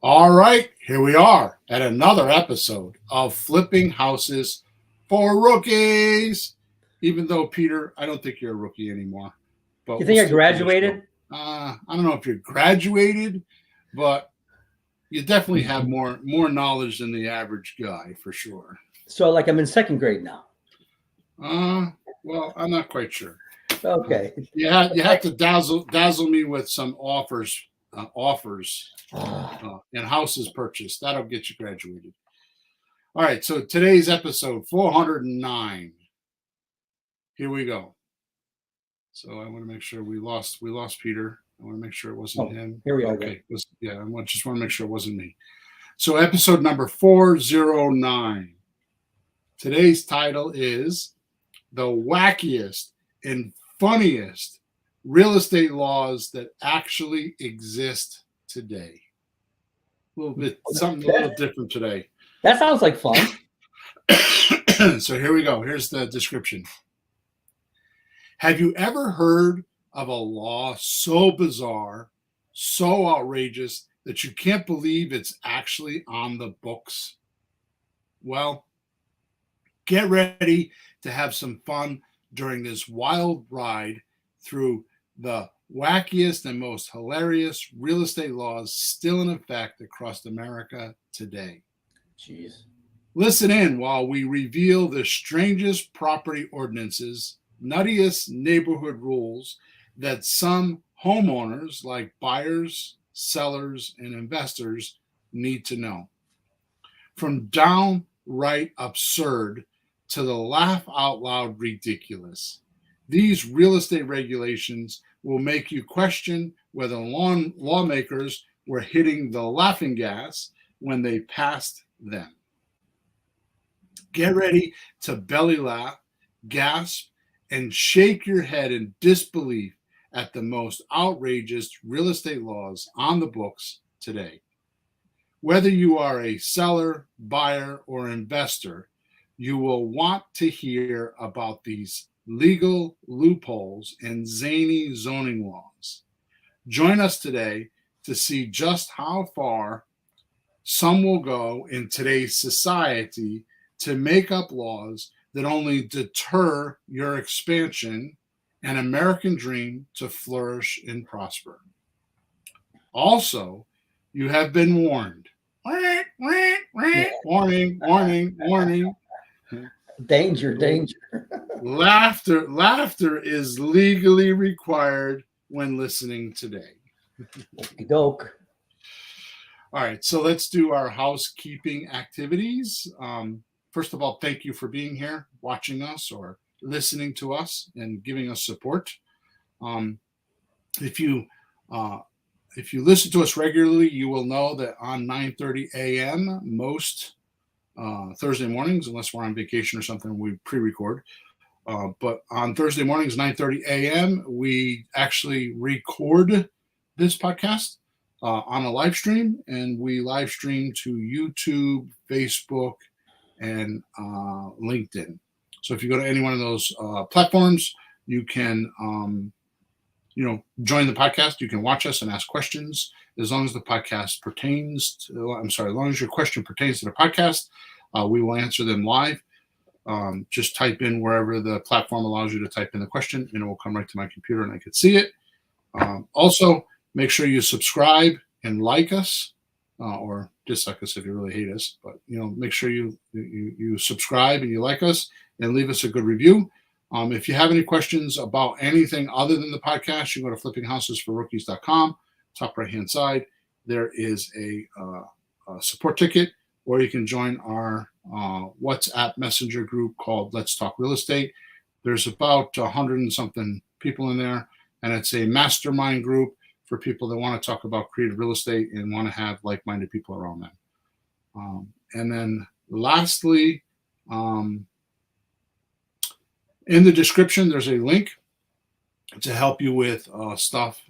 All right, here we are at another episode of Flipping Houses for Rookies. Even though, Peter, I don't think you're a rookie anymore, but You we'll think I still do the show. graduated? I don't know if you're graduated, but you definitely have more knowledge than the average guy for sure. So, like, I'm in second grade now. Well, I'm not quite sure. Okay. You have to dazzle me with some offers and houses purchased. That'll get you graduated. All right, so today's episode 409. Here we go. So I want to make sure we lost Peter. I want to make sure it wasn't him. Here we are. Okay, I just want to make sure it wasn't me. So episode number 409. Today's title is The Wackiest and Funniest Real Estate Laws That Actually Exist Today. Something a little different today. That sounds like fun. So here we go. Here's the description. Have you ever heard of a law so bizarre, so outrageous that you can't believe it's actually on the books? Well, get ready to have some fun during this wild ride through the wackiest and most hilarious real estate laws still in effect across America today. Jeez. Listen in while we reveal the strangest property ordinances, nuttiest neighborhood rules that some homeowners, like buyers, sellers, and investors, need to know. From downright absurd to the laugh out loud ridiculous, these real estate regulations will make you question whether lawmakers were hitting the laughing gas when they passed them. Get ready to belly laugh, gasp, and shake your head in disbelief at the most outrageous real estate laws on the books today. Whether you are a seller, buyer, or investor, you will want to hear about these legal loopholes and zany zoning laws. Join us today to see just how far some will go in today's society to make up laws that only deter your expansion and American dream to flourish and prosper. Also, you have been warned. Warning, warning, warning. Danger. Laughter is legally required when listening today. Doke. All right, so let's do our housekeeping activities. First of all, thank you for being here, watching us, or listening to us and giving us support. If you listen to us regularly, you will know that on 9:30 a.m. most Thursday mornings, unless we're on vacation or something, we pre-record. But on Thursday mornings, 9:30 a.m., we actually record this podcast on a live stream, and we live stream to YouTube, Facebook, and LinkedIn. So if you go to any one of those platforms, you can join the podcast. You can watch us and ask questions as long as the podcast pertains to, as long as your question pertains to the podcast, we will answer them live. Just type in wherever the platform allows you to type in the question, and it will come right to my computer and I can see it. Also, make sure you subscribe and like us, or dislike us if you really hate us. But make sure you subscribe and you like us and leave us a good review. If you have any questions about anything other than the podcast, you can go to flippinghousesforrookies.com. Top right-hand side, there is a support ticket, or you can join our WhatsApp messenger group called Let's Talk Real Estate. There's about 100 and something people in there, and it's a mastermind group for people that want to talk about creative real estate and want to have like-minded people around them. And then lastly, in the description, there's a link to help you with stuff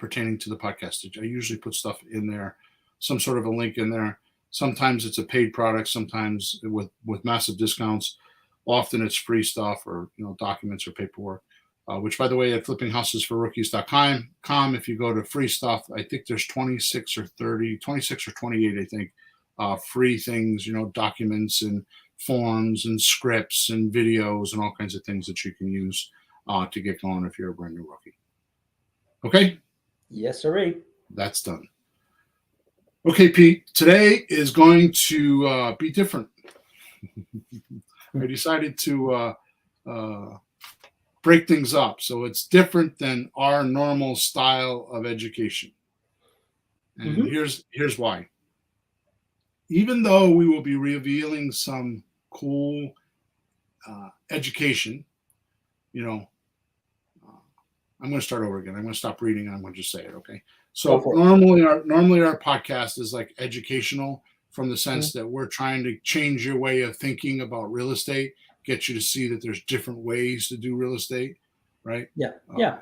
pertaining to the podcast. I usually put stuff in there, some sort of a link in there. Sometimes it's a paid product, sometimes with massive discounts. Often it's free stuff or documents or paperwork. which, by the way, at flippinghousesforrookies.com, if you go to free stuff, I think there's 26 or 28, I think, free things, documents and forms and scripts and videos and all kinds of things that you can use to get going if you're a brand new rookie. Okay? Yes, sir. That's done. Okay, Pete, today is going to be different. I decided to break things up. So it's different than our normal style of education. And here's why. Even though we will be revealing some cool education, I'm going to start over again. I'm going to stop reading and I'm going to just say it, okay? So normally our podcast is like educational from the sense that we're trying to change your way of thinking about real estate, get you to see that there's different ways to do real estate, right? Yeah.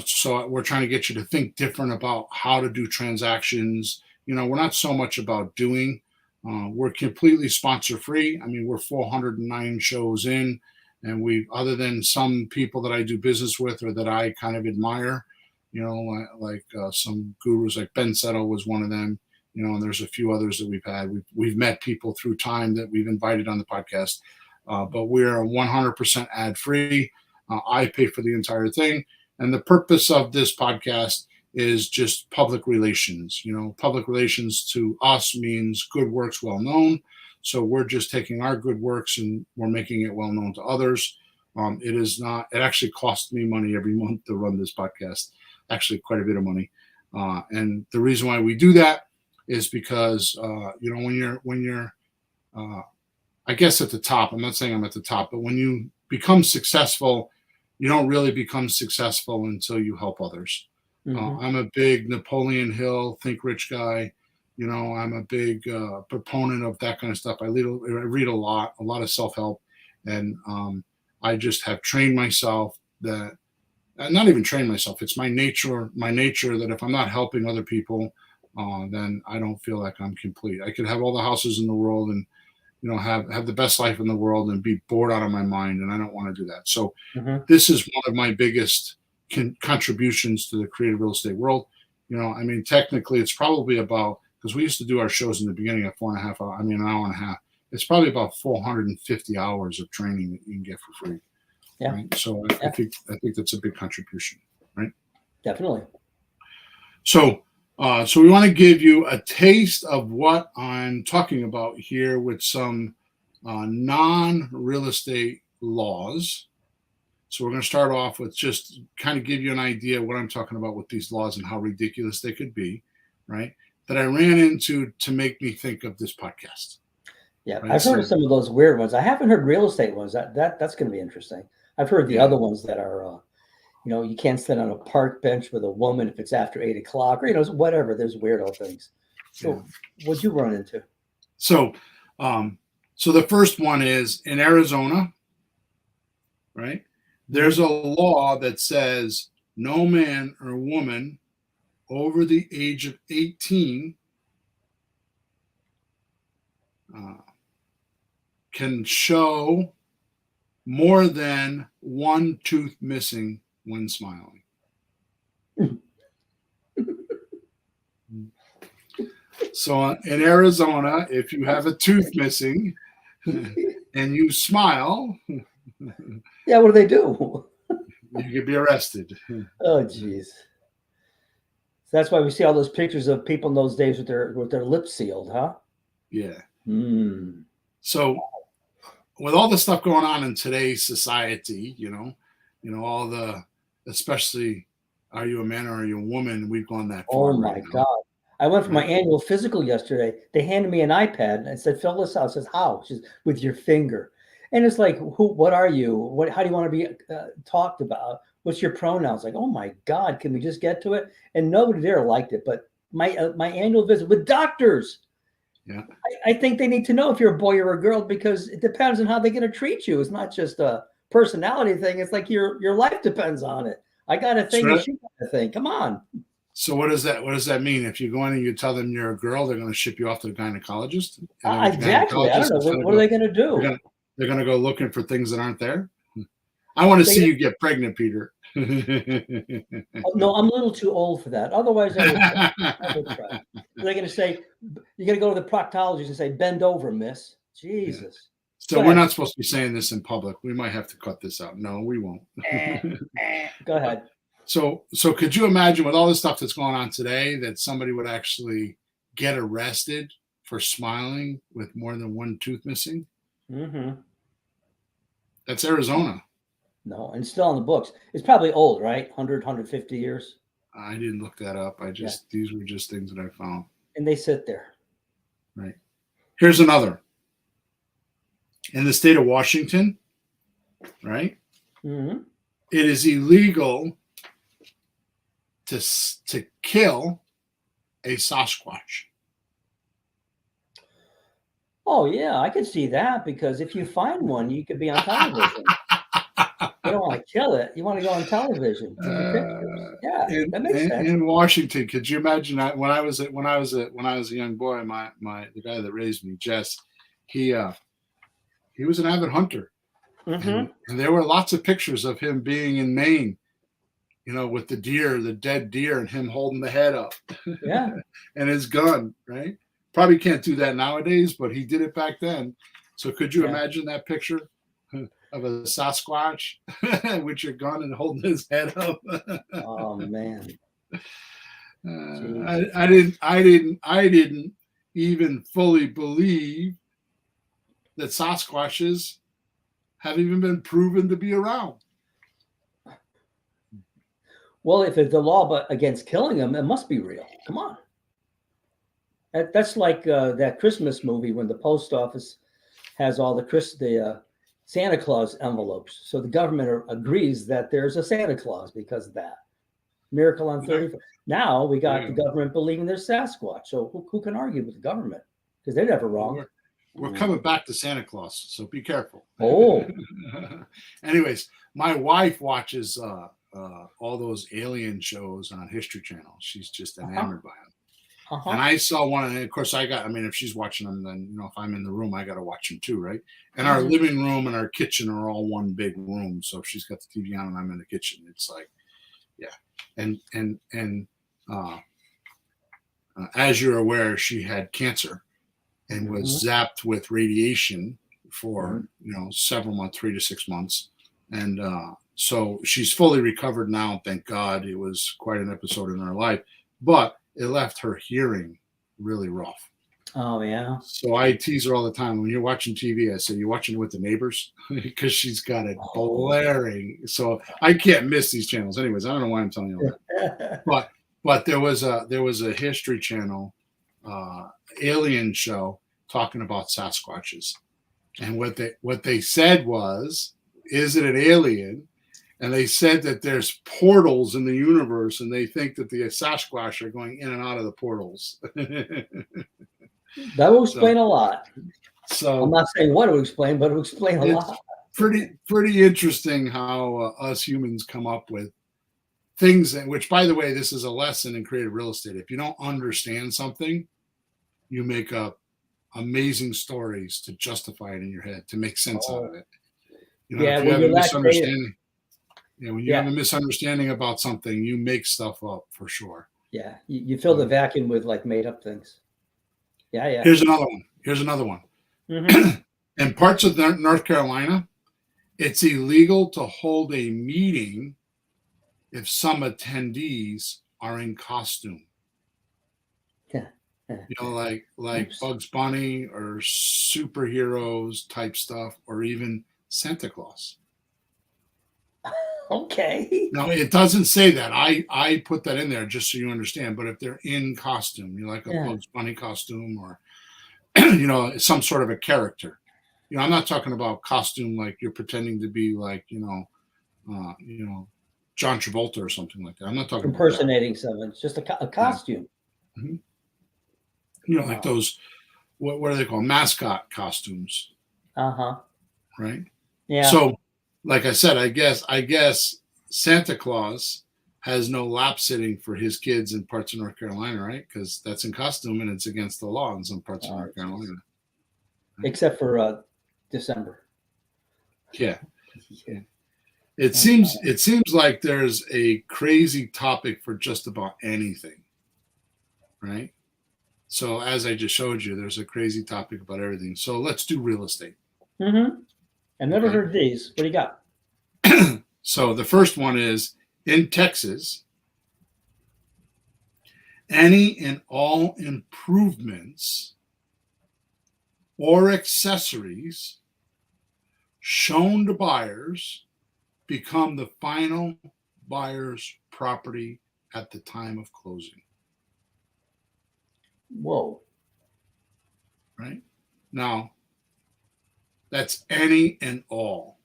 So we're trying to get you to think different about how to do transactions. We're not so much about doing. We're completely sponsor free. I mean, we're 409 shows in, and other than some people that I do business with or that I kind of admire, like some gurus, like Ben Settle was one of them, and there's a few others that we've had. We've met people through time that we've invited on the podcast, but we're 100% ad free. I pay for the entire thing. And the purpose of this podcast is just public relations. Public relations to us means good works well known. So we're just taking our good works and we're making it well known to others. It actually costs me money every month to run this podcast, actually quite a bit of money. And the reason why we do that is because, when you're I guess at the top, I'm not saying I'm at the top, but when you become successful, you don't really become successful until you help others. I'm a big Napoleon Hill, think rich guy. I'm a big proponent of that kind of stuff. I read a lot of self-help, and I just have trained myself that, not even trained myself. It's my nature that if I'm not helping other people, then I don't feel like I'm complete. I could have all the houses in the world and have the best life in the world and be bored out of my mind, and I don't want to do that. So this is one of my biggest contributions to the creative real estate world. Technically it's probably about, because we used to do our shows in the beginning at 4.5 hours, an hour and a half. It's probably about 450 hours of training that you can get for free. Yeah. Right? So I think that's a big contribution, right? Definitely. So we want to give you a taste of what I'm talking about here with some non-real estate laws. So we're going to start off with just kind of give you an idea of what I'm talking about with these laws and how ridiculous they could be, right? That I ran into to make me think of this podcast. Yeah, right? I've heard of some of those weird ones. I haven't heard real estate ones. That's going to be interesting. I've heard the other ones that are, you can't sit on a park bench with a woman if it's after 8 o'clock, or whatever. There's weirdo things. So, what'd you run into? So the first one is in Arizona, right? There's a law that says no man or woman over the age of 18 can show more than one tooth missing when smiling. So in Arizona, if you have a tooth missing and you smile, yeah, what do they do? You could be arrested. Oh, geez. So that's why we see all those pictures of people in those days with their lips sealed, huh? Yeah. So with all the stuff going on in today's society, all the, especially, are you a man or are you a woman? We've gone that far. Oh my God. I went for my annual physical yesterday. They handed me an iPad and said, fill this out. It says, how? She says, with your finger. And it's like, what are you? How do you want to be talked about? What's your pronouns? Like, oh my God, can we just get to it? And nobody there liked it. But my annual visit with doctors, I think they need to know if you're a boy or a girl, because it depends on how they're going to treat you. It's not just a personality thing. It's like your life depends on it. I got a thing, and she got a thing. Come on. So what does that mean? If you go in and you tell them you're a girl, they're going to ship you off to the gynecologist? Exactly. I don't know. What are they going to do? They're going to go looking for things that aren't there? I want to see you get pregnant, Peter. Oh, no, I'm a little too old for that. Otherwise, I would try. I would try. They're going to say, you're going to go to the proctologist and say, bend over, miss. Jesus. So we're not supposed to be saying this in public. We might have to cut this out. No, we won't. Go ahead. So could you imagine with all the stuff that's going on today that somebody would actually get arrested for smiling with more than one tooth missing? Mm-hmm. That's Arizona. No, and still on the books. It's probably old, right? 100, 150 years. I didn't look that up. These were just things that I found. And they sit there. Right. Here's another. In the state of Washington, right? Mm-hmm. It is illegal to kill a Sasquatch. Oh, yeah, I could see that, because if you find one, you could be on television. You don't want to kill it. You want to go on television. Yeah, that makes sense. In Washington, could you imagine that? When I was a young boy, the guy that raised me, Jess, he was an avid hunter, and there were lots of pictures of him being in Maine, with the dead deer, and him holding the head up, and his gun, right? Probably can't do that nowadays, but he did it back then. So could you imagine that picture of a Sasquatch with your gun and holding his head up? Oh man. I didn't even fully believe that Sasquatches have even been proven to be around. Well, if it's the law against killing them, it must be real. Come on. That's like that Christmas movie when the post office has all the Santa Claus envelopes. So the government agrees that there's a Santa Claus because of that. Miracle on 34th. Now we got the government believing there's Sasquatch. So who can argue with the government? Because they're never wrong. We're coming back to Santa Claus, so be careful. Oh. Anyways, my wife watches all those alien shows on History Channel. She's just enamored by them. And I saw one, and of course if she's watching them, then, if I'm in the room, I got to watch them too, right? And our living room and our kitchen are all one big room. So if she's got the TV on and I'm in the kitchen, it's like, And as you're aware, she had cancer and was zapped with radiation for, several months, 3 to 6 months. And so she's fully recovered now. Thank God. It was quite an episode in her life, but it left her hearing really rough. Oh, yeah. So I tease her all the time. When you're watching TV, I say, you're watching it with the neighbors? Because she's got it blaring. So I can't miss these channels. Anyways, I don't know why I'm telling you all that. But there was a History Channel alien show talking about Sasquatches. And what they said was, is it an alien? And they said that there's portals in the universe, and they think that the Sasquatch are going in and out of the portals. That will explain a lot. So I'm not saying what it will explain, but it will explain a lot. Pretty interesting how us humans come up with things, which, by the way, this is a lesson in creative real estate. If you don't understand something, you make up amazing stories to justify it in your head, to make sense out of it. If you have a misunderstanding. When you have a misunderstanding about something, you make stuff up for sure. Yeah, you fill the vacuum with made up things. Yeah. Here's another one. In parts of North Carolina, it's illegal to hold a meeting if some attendees are in costume. Like Bugs Bunny or superheroes type stuff, or even Santa Claus. Okay. No, it doesn't say that. I put that in there just so you understand. But if they're in costume, like a Bugs Bunny costume, or some sort of a character. I'm not talking about costume like you're pretending to be like John Travolta or something like that. I'm not talking impersonating someone. It's just a costume. Yeah. Like those. What are they called? Mascot costumes. Right. Yeah. So, like I said, I guess Santa Claus has no lap sitting for his kids in parts of North Carolina, right? Because that's in costume and it's against the law in some parts of North Carolina. Right? Except for December. Yeah. It seems like there's a crazy topic for just about anything, right? So as I just showed you, there's a crazy topic about everything. So let's do real estate. Mm-hmm. I've never Okay. heard these. What do you got? So the first one is in Texas, any and all improvements or accessories shown to buyers become the final buyer's property at the time of closing. Whoa. Right? Now, that's any and all,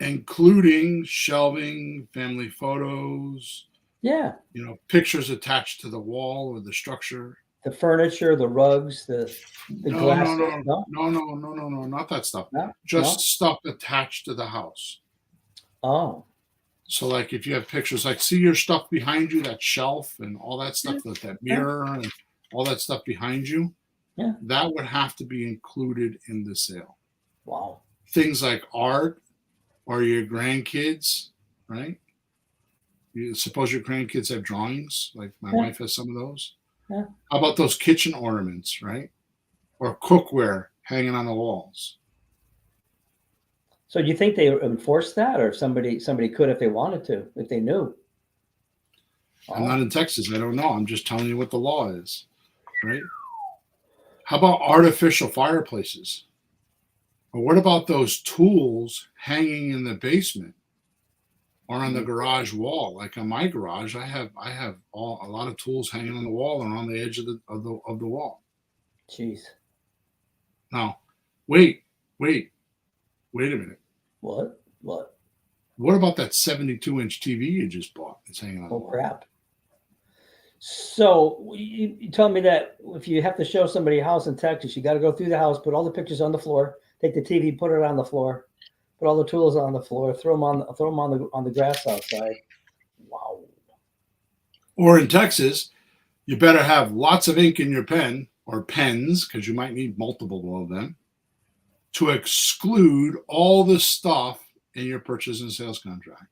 including shelving, family photos, Yeah. pictures attached to the wall or the structure. The furniture, the rugs, the No, glass. No? not that stuff. No? Just No? stuff attached to the house. Oh. So, like, if you have pictures, like, see your stuff behind you, that shelf and all that stuff, that mirror and all that stuff behind you, Yeah. that would have to be included in the sale. Wow. Things like art or your grandkids, right? You suppose your grandkids have drawings, like my wife has some of those. Yeah. How about those kitchen ornaments, right? Or cookware hanging on the walls. So do you think they enforce that, or somebody could if they wanted to, if they knew? I'm not in Texas. I don't know. I'm just telling you what the law is, right? How about artificial fireplaces? Or what about those tools hanging in the basement or on the garage wall? Like on my garage, I have a lot of tools hanging on the wall and on the edge of the wall. Jeez. Now, wait a minute. What? What about that 72-inch TV you just bought? It's hanging on the wall. Crap. So you tell me that if you have to show somebody a house in Texas, you got to go through the house, put all the pictures on the floor, take the TV, put it on the floor, put all the tools on the floor, throw them on the grass outside. Wow. Or in Texas, you better have lots of ink in your pen or pens, because you might need multiple of them, to exclude all the stuff in your purchase and sales contract.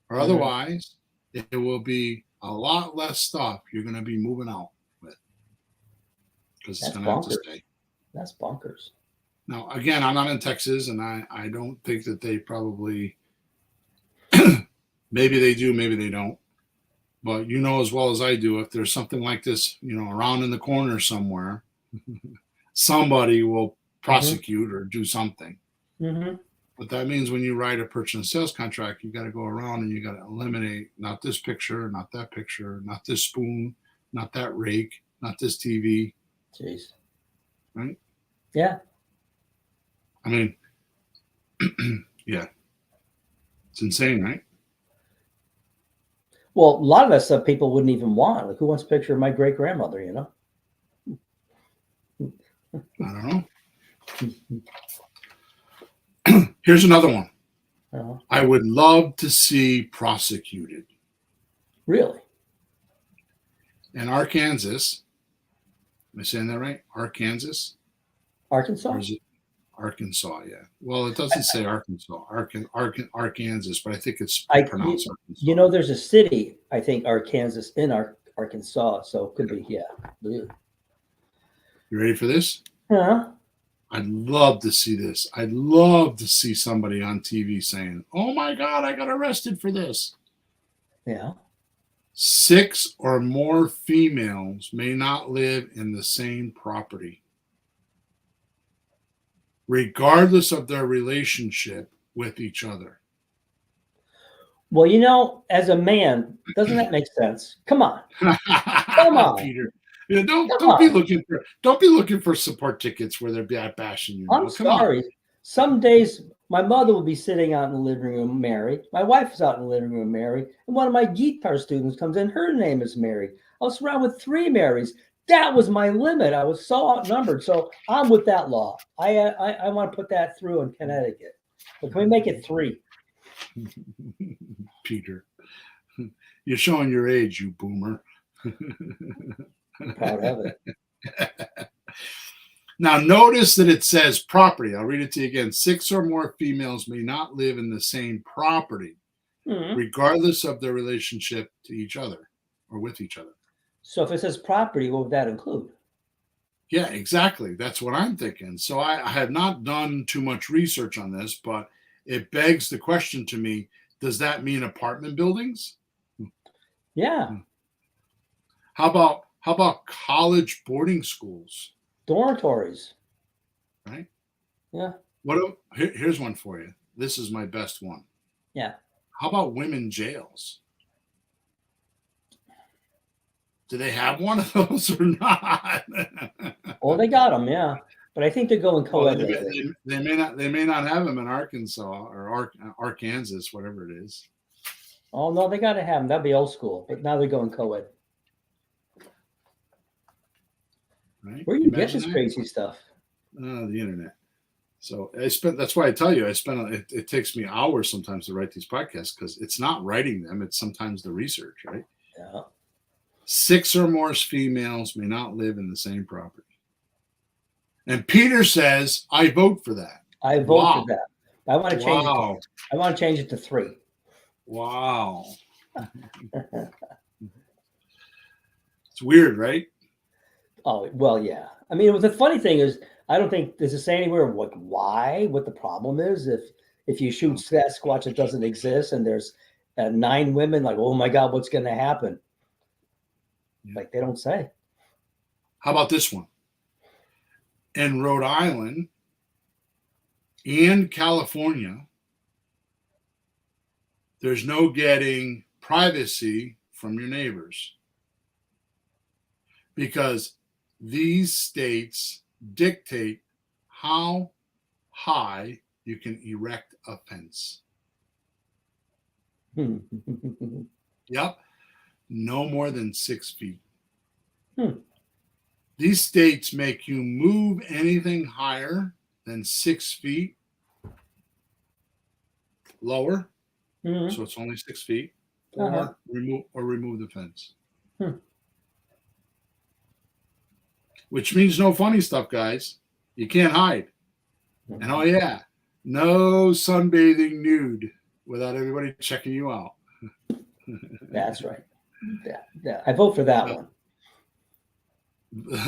Or otherwise, it will be a lot less stuff you're going to be moving out with, because it's going to have to stay. That's bonkers. Now, again, I'm not in Texas, and I don't think that they probably, maybe they do, maybe they don't. But you know as well as I do, if there's something like this, around in the corner somewhere, somebody will prosecute or do something. Mm-hmm. But that means when you write a purchase and sales contract, you got to go around and you got to eliminate not this picture, not that picture, not this spoon, not that rake, not this TV. Jeez. Right? Yeah. I mean, yeah. It's insane, right? Well, a lot of that stuff people wouldn't even want. Like, who wants a picture of my great grandmother, I don't know. Here's another one. I would love to see prosecuted. Really? In Arkansas, am I saying that right? Arkansas? Arkansas? Or is it Arkansas? Yeah. Well, it doesn't say Arkansas. Arkansas, but I think it's pronounced Arkansas. There's a city, I think, Arkansas, in Arkansas, so it could be, yeah. You ready for this? Yeah. I'd love to see this. I'd love to see somebody on TV saying, "Oh my God, I got arrested for this." Yeah. 6 or more females may not live in the same property, regardless of their relationship with each other. Well, as a man, doesn't that make sense? Come on. Come on. Peter. Yeah, don't be looking for support tickets where they're bashing you. I'm sorry. Some days my mother will be sitting out in the living room, Mary. My wife is out in the living room, Mary. And one of my guitar students comes in. Her name is Mary. I was surrounded with 3 Marys. That was my limit. I was so outnumbered. So I'm with that law. I want to put that through in Connecticut. But can we make it 3? Peter, you're showing your age, you boomer. I'm proud of it. Now, notice that it says property. I'll read it to you again. 6 or more females may not live in the same property, regardless of their relationship to each other or with each other. So if it says property, what would that include? Yeah, exactly. That's what I'm thinking. So I have not done too much research on this, but it begs the question to me, does that mean apartment buildings? Yeah. How about college boarding schools? Dormitories. Right? Yeah. Here's one for you. This is my best one. Yeah. How about women jails? Do they have one of those or not? Well, they got them, yeah. But I think they're going co-ed lately. They may not have them in Arkansas or Arkansas, whatever it is. Oh no, they got to have them. That'd be old school. But now they're going co-ed. Right? Where do you get this crazy stuff? The internet. So that's why I tell you, it takes me hours sometimes to write these podcasts because it's not writing them. It's sometimes the research, right? Yeah. 6 or more females may not live in the same property. And Peter says, I vote for that. I vote for that. I want to change it. I want to change it to 3. Wow. It's weird, right? Oh, well, yeah. I mean, the funny thing is, I don't think does it say anywhere what the problem is if you shoot Sasquatch that doesn't exist and there's 9 women, like, oh my God, what's going to happen? Yeah. Like they don't say. How about this one? In Rhode Island and California, there's no getting privacy from your neighbors because these states dictate how high you can erect a fence. Yep. No more than 6 feet. These states make you move anything higher than 6 feet lower. So it's only 6 feet, or remove the fence. Which means no funny stuff, guys. You can't hide. And oh yeah, no sunbathing nude without everybody checking you out. That's right. Yeah. I vote for that one.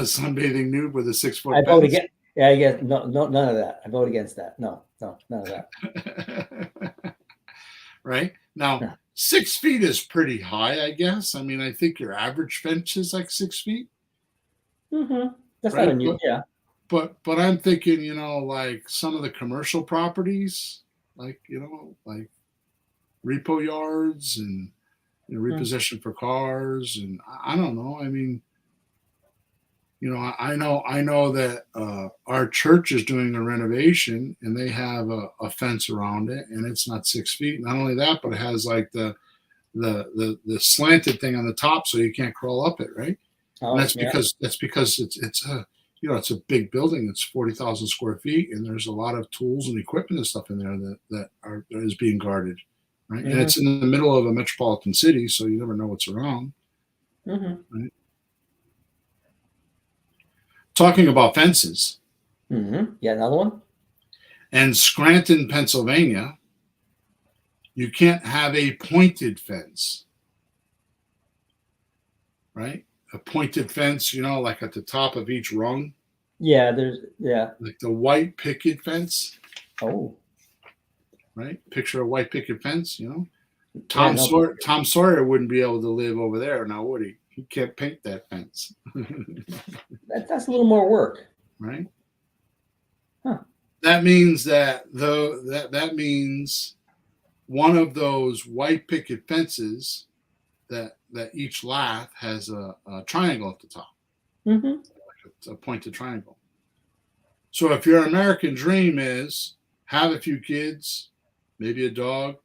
Sunbathing nude with a 6-foot. I vote against. Yeah, I guess no, none of that. I vote against that. No, none of that. Right now, 6 feet is pretty high, I guess. I mean, I think your average fence is like 6 feet. That's right? Not unusual. Yeah. But I'm thinking, like some of the commercial properties, like like repo yards and repossession for cars, and I don't know. I mean, I know that our church is doing a renovation, and they have a fence around it, and it's not 6 feet. Not only that, but it has like the slanted thing on the top, so you can't crawl up it, right? And that's because it's a it's a big building. It's 40,000 square feet, and there's a lot of tools and equipment and stuff in there that is being guarded, right? And it's in the middle of a metropolitan city, so you never know what's around. Right? Talking about fences. Yeah, another one. And Scranton, Pennsylvania, you can't have a pointed fence, right? A pointed fence, like at the top of each rung. Yeah, like the white picket fence. Oh, right. Picture a white picket fence. Tom Sawyer wouldn't be able to live over there now, would he? He can't paint that fence. That's a little more work, right? Huh. That means that means one of those white picket fences that each lath has a triangle at the top, like a pointed triangle. So if your American dream is have a few kids, maybe a dog,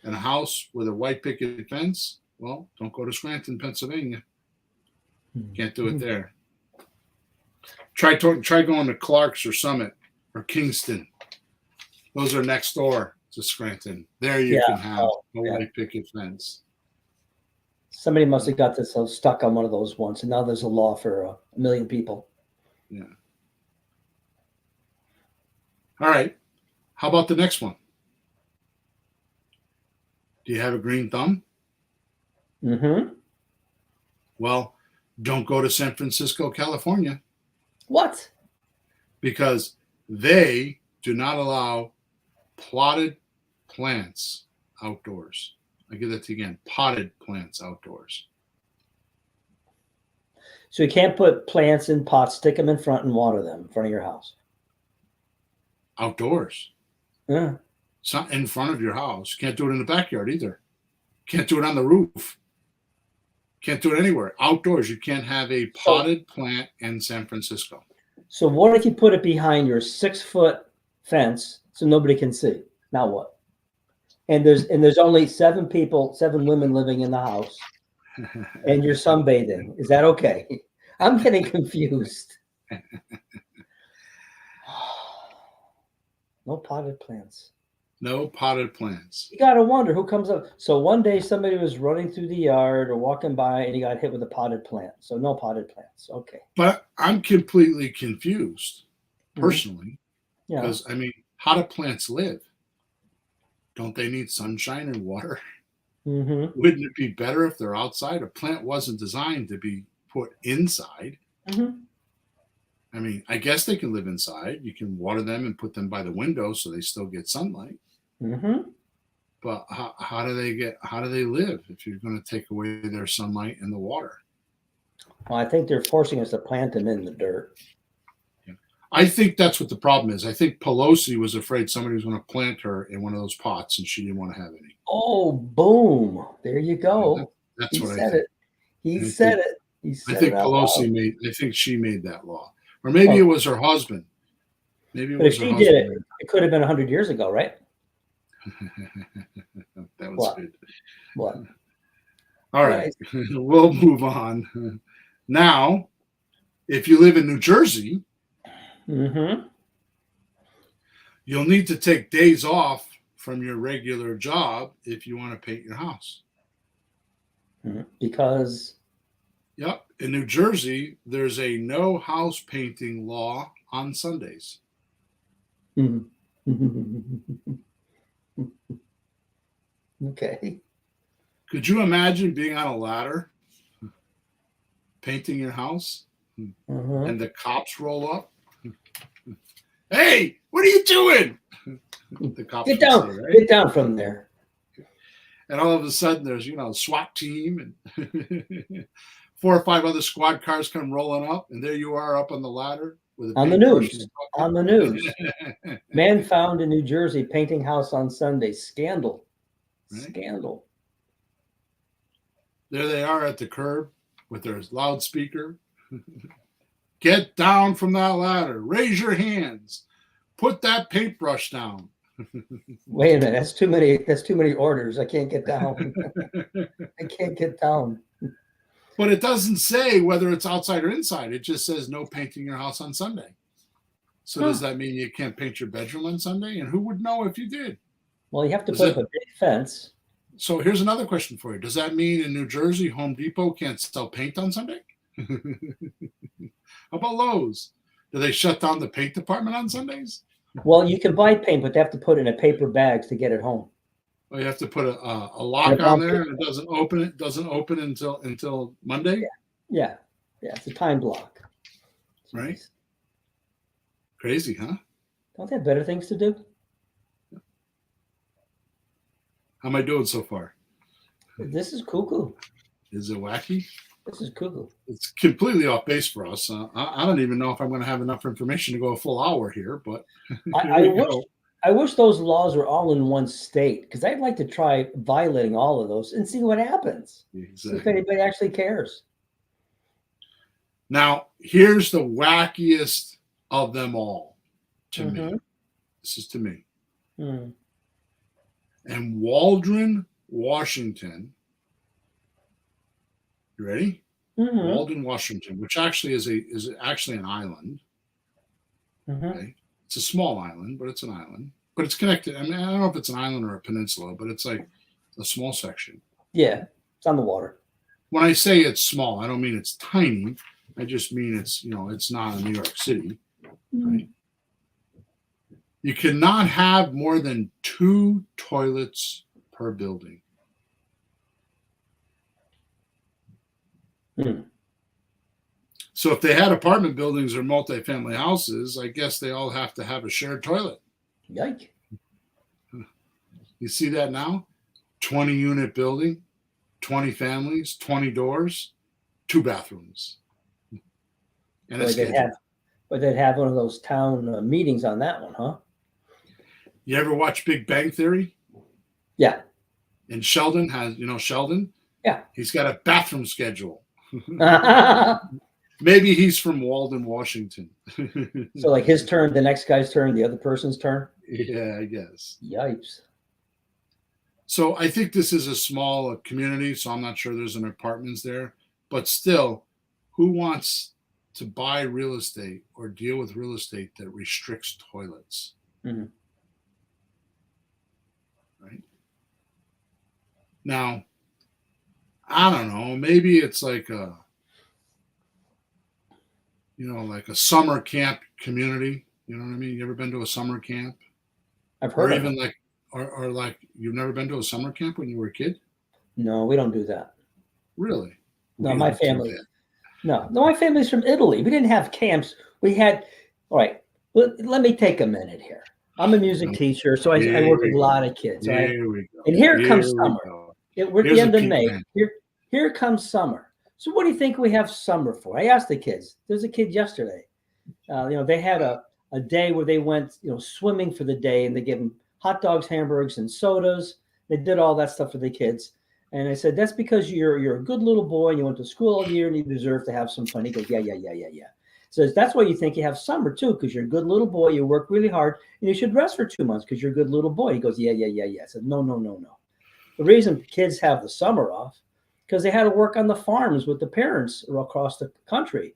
and a house with a white picket fence, well, don't go to Scranton, Pennsylvania. Can't do it there. Try going to Clark's or Summit or Kingston. Those are next door to Scranton. There you can have a white picket fence. Somebody must have got this stuck on one of those once, and now there's a law for 1 million people. Yeah. All right. How about the next one? Do you have a green thumb? Mm-hmm. Well, don't go to San Francisco, California, What? because they do not allow potted plants outdoors. I give that to you again. Potted plants outdoors. So you can't put plants in pots, stick them in front, and water them in front of your house. Outdoors. Yeah. It's not in front of your house. You can't do it in the backyard either. Can't do it on the roof. Can't do it anywhere. Outdoors. You can't have a potted plant in San Francisco. So what if you put it behind your 6-foot fence so nobody can see? Now what? And there's only 7 women living in the house, and you're sunbathing. Is that okay? I'm getting confused. No potted plants. No potted plants. You gotta wonder who comes up. So one day somebody was running through the yard or walking by and he got hit with a potted plant. So no potted plants. Okay. But I'm completely confused personally. Yeah. Because, I mean, how do plants live? Don't they need sunshine and water? Mm-hmm. Wouldn't it be better if they're outside? A plant wasn't designed to be put inside. Mm-hmm. I mean, I guess they can live inside. You can water them and put them by the window so they still get sunlight. Mm-hmm. But how do they live if you're going to take away their sunlight and the water? Well, I think they're forcing us to plant them in the dirt. I think that's what the problem is. I think Pelosi was afraid somebody was going to plant her in one of those pots and she didn't want to have any. Oh, boom. There you go. That's he what said I think. it. He said it. He said I think it out Pelosi loud. I think she made that law. Or maybe it was her husband. Maybe it But was if her she husband. did it, it could have been 100 years ago, right? That was What? good. What? All right. We'll move on. Now, if you live in New Jersey, Mm-hmm. you'll need to take days off from your regular job if you want to paint your house. Because Yep. In New Jersey, there's a no house painting law on Sundays. Okay. Could you imagine being on a ladder painting your house and the cops roll up? Hey, what are you doing? The cops Get down. say, right? Get down from there. And all of a sudden there's, SWAT team and 4 or 5 other squad cars come rolling up, and there you are up on the ladder with a On the paintbrush news. in On the news. Man found in New Jersey painting house on Sunday. Scandal. Right? Scandal. There they are at the curb with their loudspeaker. Get down from that ladder. Raise your hands. Put that paintbrush down. Wait a minute. That's too many orders. I can't get down. I can't get down. But it doesn't say whether it's outside or inside. It just says no painting your house on Sunday. So does that mean you can't paint your bedroom on Sunday? And who would know if you did? Well, you have to put up a big fence. So here's another question for you. Does that mean in New Jersey, Home Depot can't sell paint on Sunday? How about Lowe's? Do they shut down the paint department on Sundays? Well, you can buy paint, but they have to put it in a paper bags to get it home. Well, you have to put a lock on there, and it doesn't open. It doesn't open until Monday. Yeah. It's a time block. Right? Crazy, huh? Don't they have better things to do? How am I doing so far? This is cuckoo. Is it wacky? This is cuckoo. It's completely off base for us. I don't even know if I'm going to have enough information to go a full hour here, but I wish those laws were all in one state, because I'd like to try violating all of those and see what happens. Exactly. See if anybody actually cares. Now, here's the wackiest of them all to me. This is to me. And Waldron, Washington. You ready? Walden, Washington, which actually is actually an island. Okay? It's a small island, but it's an island. But it's connected. I mean, I don't know if it's an island or a peninsula, but it's like a small section. Yeah, it's on the water. When I say it's small, I don't mean it's tiny. I just mean it's not in New York City. Right? You cannot have more than 2 toilets per building. So if they had apartment buildings or multifamily houses, I guess they all have to have a shared toilet. Yike. You see that now? 20-unit building, 20 families, 20 doors, 2 bathrooms. And But they'd have one of those town meetings on that one, huh? You ever watch Big Bang Theory? Yeah. And Sheldon has, Sheldon? Yeah. He's got a bathroom schedule. Maybe he's from Walden, Washington. So like his turn, the next guy's turn, the other person's turn? Yeah, I guess. Yipes. So I think this is a small community, so I'm not sure there's an apartments there. But still, who wants to buy real estate or deal with real estate that restricts toilets? Mm-hmm. Right? Now, I don't know, maybe it's like a summer camp community. You know what I mean? You ever been to a summer camp? I've heard Or of even it. or like you've never been to a summer camp when you were a kid? No, we don't do that. Really? No, We my don't do family. that. No, my family's from Italy. We didn't have camps. We had, all right, let me take a minute here. I'm a music teacher, so I work with a lot of kids. Right? Here we go. And here comes we summer. go. We're at Here's the a end of peak May. man. Here comes summer. So what do you think we have summer for? I asked the kids. There's a kid yesterday. They had a day where they went, swimming for the day, and they gave them hot dogs, hamburgers, and sodas. They did all that stuff for the kids. And I said, that's because you're a good little boy and you went to school all year and you deserve to have some fun. He goes, yeah. So that's why you think you have summer too, because you're a good little boy. You work really hard and you should rest for 2 months because you're a good little boy. He goes, yeah. I said, no. The reason kids have the summer off because they had to work on the farms with the parents across the country,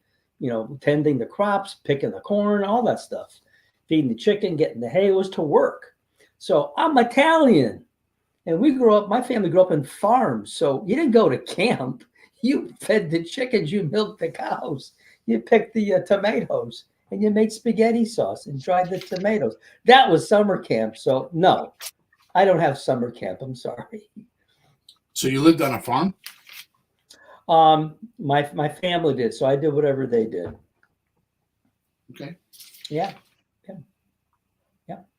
tending the crops, picking the corn, all that stuff, feeding the chicken, getting the hay. It was to work. So I'm Italian. And my family grew up in farms. So you didn't go to camp. You fed the chickens, you milked the cows, you picked the tomatoes, and you made spaghetti sauce and dried the tomatoes. That was summer camp. So no, I don't have summer camp. I'm sorry. So you lived on a farm? My family did. So I did whatever they did. Okay. Yeah.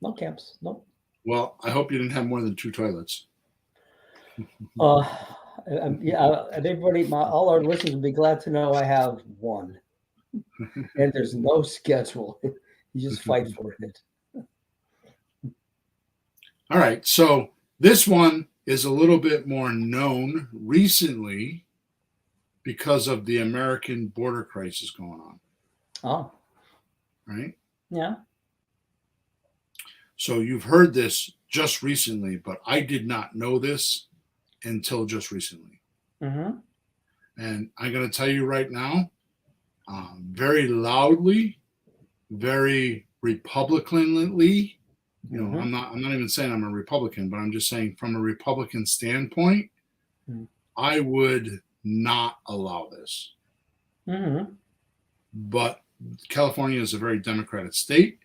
No camps. Nope. Well, I hope you didn't have more than 2 toilets. Everybody, all our listeners would be glad to know I have one, and there's no schedule. You just fight for it. All right, so this one is a little bit more known recently because of the American border crisis going on. Oh, right? Yeah. So you've heard this just recently, but I did not know this until just recently. Mm-hmm. And I'm going to tell you right now, very loudly, very Republicanly. Mm-hmm. I'm not even saying I'm a Republican, but I'm just saying from a Republican standpoint, I would not allow this. Mm-hmm. But California is a very Democratic state,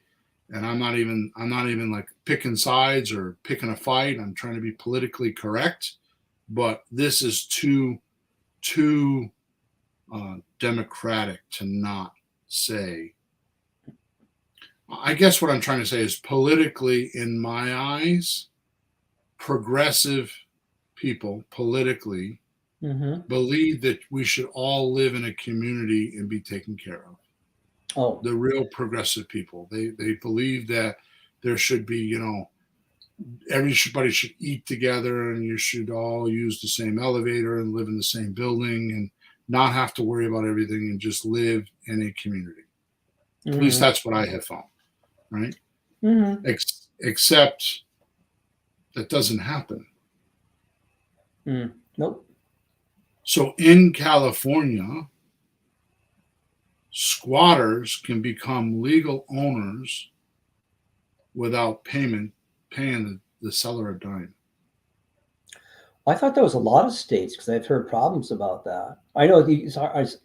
and I'm not even like picking sides or picking a fight. I'm trying to be politically correct, but this is too democratic to not say. I guess what I'm trying to say is politically, in my eyes, progressive people politically believe that we should all live in a community and be taken care of. Oh, the real progressive people. They believe that there should be, everybody should eat together and you should all use the same elevator and live in the same building and not have to worry about everything and just live in a community. At least that's what I have found, right? Except that doesn't happen. Nope. So in California, squatters can become legal owners without paying the seller a dime. I thought there was a lot of states because I've heard problems about that. I know it's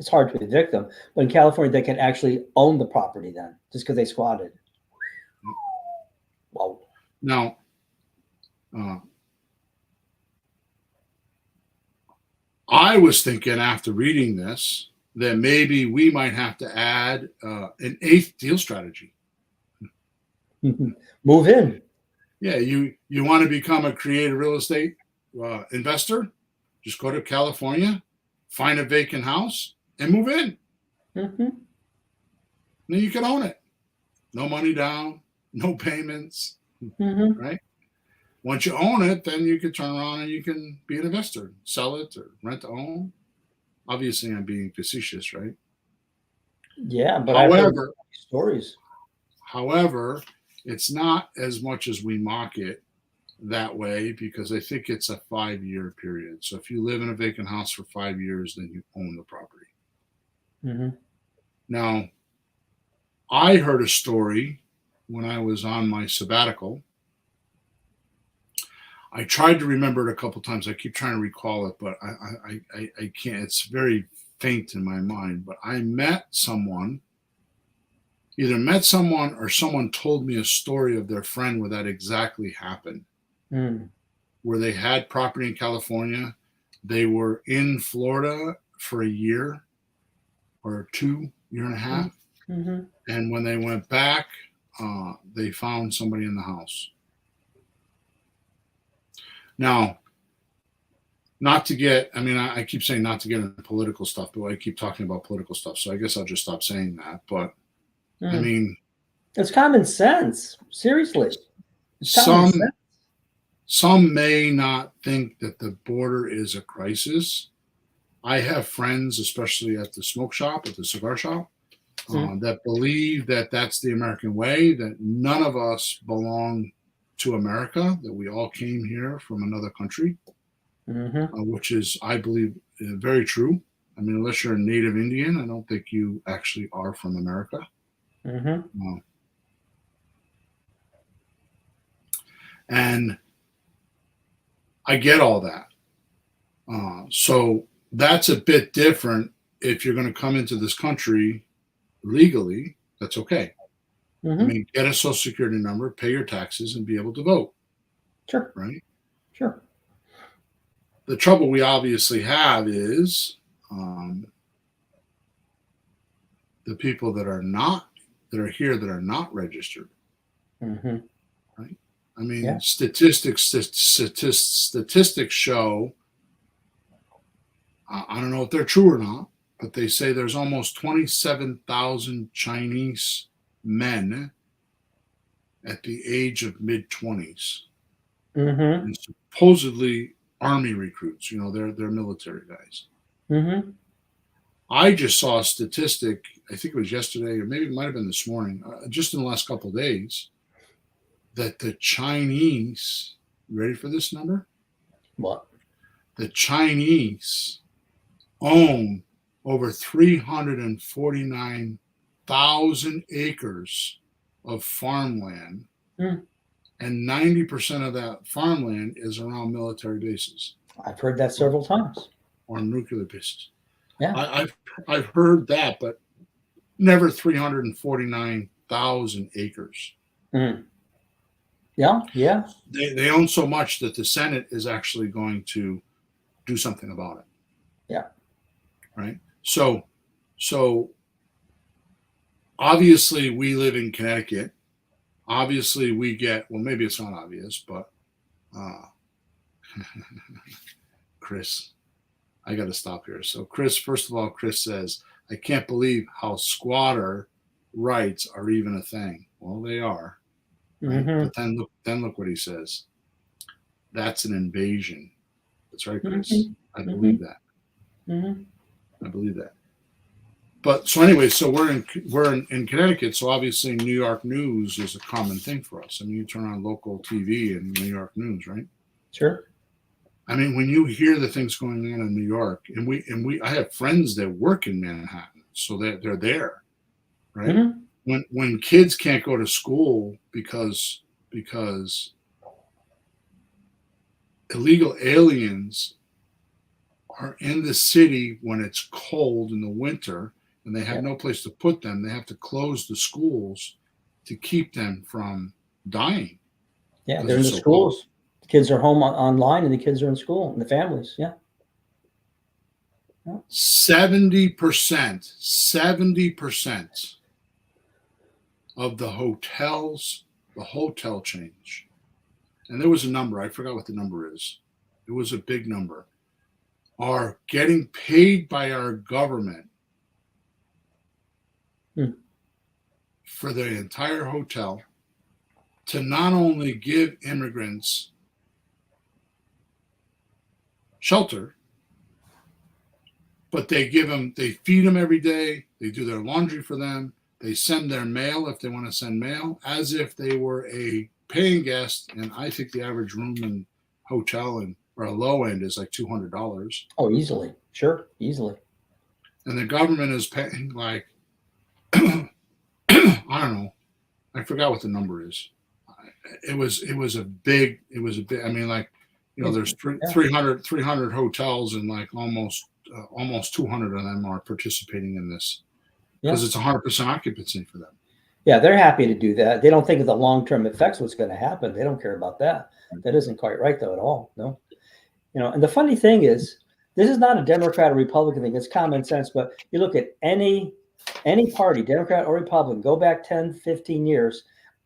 hard to evict them, but in California they can actually own the property then just because they squatted. Wow. Now, uh, I was thinking after reading this that maybe we might have to add an eighth deal strategy. Move in. Yeah, you want to become a creative real estate investor? Just go to California, find a vacant house, and move in. Mm-hmm. Then you can own it. No money down, no payments, Mm-hmm. right? Once you own it, then you can turn around and you can be an investor, sell it or rent to own. Obviously, I'm being facetious, right? Yeah, but I've heard stories. However, it's not as much as we mock it that way because I think it's a 5-year period. So if you live in a vacant house for 5 years, then you own the property. Mm-hmm. Now, I heard a story when I was on my sabbatical. I tried to remember it a couple times. I keep trying to recall it, but I can't. It's very faint in my mind. But I met someone, either met someone or someone told me a story of their friend where that exactly happened. Where they had property in California. They were in Florida for a year or 2 year and a half. Mm-hmm. And when they went back, they found somebody in the house. Now, not to get, I mean, I keep saying not to get into political stuff, but I keep talking about political stuff. So I guess I'll just stop saying that. But I mean, it's common sense. Seriously. Some may not think that the border is a crisis. I have friends, especially at the smoke shop, at the cigar shop, that believe that that's the American way, that none of us belong to America, that we all came here from another country, which is, I believe, very true. I mean, unless you're a native Indian, I don't think you actually are from America. And I get all that. So that's a bit different. If you're going to come into this country legally, that's okay. I mean, get a social security number, pay your taxes, and be able to vote. Sure. Right? Sure. The trouble we obviously have is the people that are here that are not registered. Right? I mean, statistics show, I don't know if they're true or not, but they say there's almost 27,000 Chinese men at the age of mid-20s. And supposedly army recruits, they're military guys. I just saw a statistic, I think it was yesterday, or maybe it might have been this morning, just in the last couple of days, that the Chinese, you ready for this number? What? The Chinese own over 349,000 acres of farmland, and 90% of that farmland is around military bases. I've heard that several times. Or nuclear bases. Yeah, I've heard that, but never 349,000 acres. Yeah. They own so much that the Senate is actually going to do something about it. Yeah. Right. So obviously we live in Connecticut. Obviously we get, well, maybe it's not obvious, but Chris, I got to stop here. So Chris, first of all, Chris says, I can't believe how squatter rights are even a thing. Well, they are. Right? But then look what he says. That's an invasion. That's right, Chris. I believe that. I believe that. But so anyway, so we're in Connecticut, so obviously New York news is a common thing for us. I mean, you turn on local TV and New York news, right? Sure. I mean, when you hear the things going on in New York, and I have friends that work in Manhattan, so they're there, right? When kids can't go to school because illegal aliens are in the city when it's cold in the winter and they have no place to put them, they have to close the schools to keep them from dying. Yeah, because they're in it's the so cold. schools. The kids are home online, and the kids are in school, and the families. Yeah. 70% of the hotels, the hotel change, and there was a number, I forgot what the number is. It was a big number, are getting paid by our government Hmm. for the entire hotel to not only give immigrants shelter, but they feed them every day, they do their laundry for them, they send their mail if they want to send mail, as if they were a paying guest. And I think the average room in hotel and or a low end is like $200. Oh, easily. Sure, easily. And the government is paying like I don't know, I forgot what the number is. It was a big. I mean, like, there's Yeah. 300 hotels, and like almost 200 of them are participating in this Yeah. because it's 100% occupancy for them. Yeah, they're happy to do that. They don't think of the long-term effects, what's going to happen. They don't care about that. That isn't quite right, though, at all. No. And the funny thing is, this is not a Democrat or Republican thing. It's common sense. But you look at any party, Democrat or Republican, go back 10, 15 years,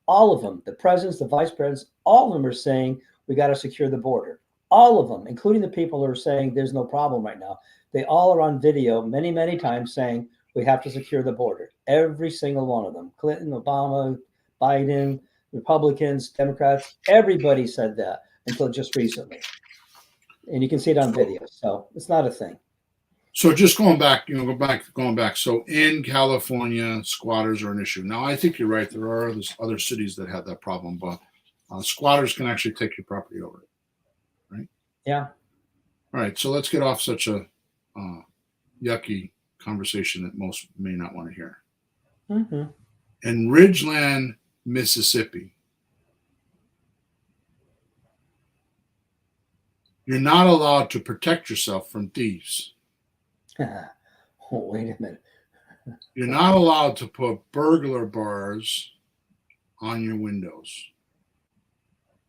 all of them, the presidents, the vice presidents, all of them are saying we got to secure the border. All of them, including the people who are saying there's no problem right now. They all are on video many, many times saying we have to secure the border. Every single one of them. Clinton, Obama, Biden, Republicans, Democrats, everybody said that until just recently. And you can see it on video. So it's not a thing. So just going back, going back. So in California, squatters are an issue. Now, I think you're right. There are other cities that have that problem, but squatters can actually take your property over, right? Yeah. All right. So let's get off such a yucky conversation that most may not want to hear. Mm-hmm. In Ridgeland, Mississippi, you're not allowed to protect yourself from thieves. Oh, wait a minute. You're not allowed to put burglar bars on your windows,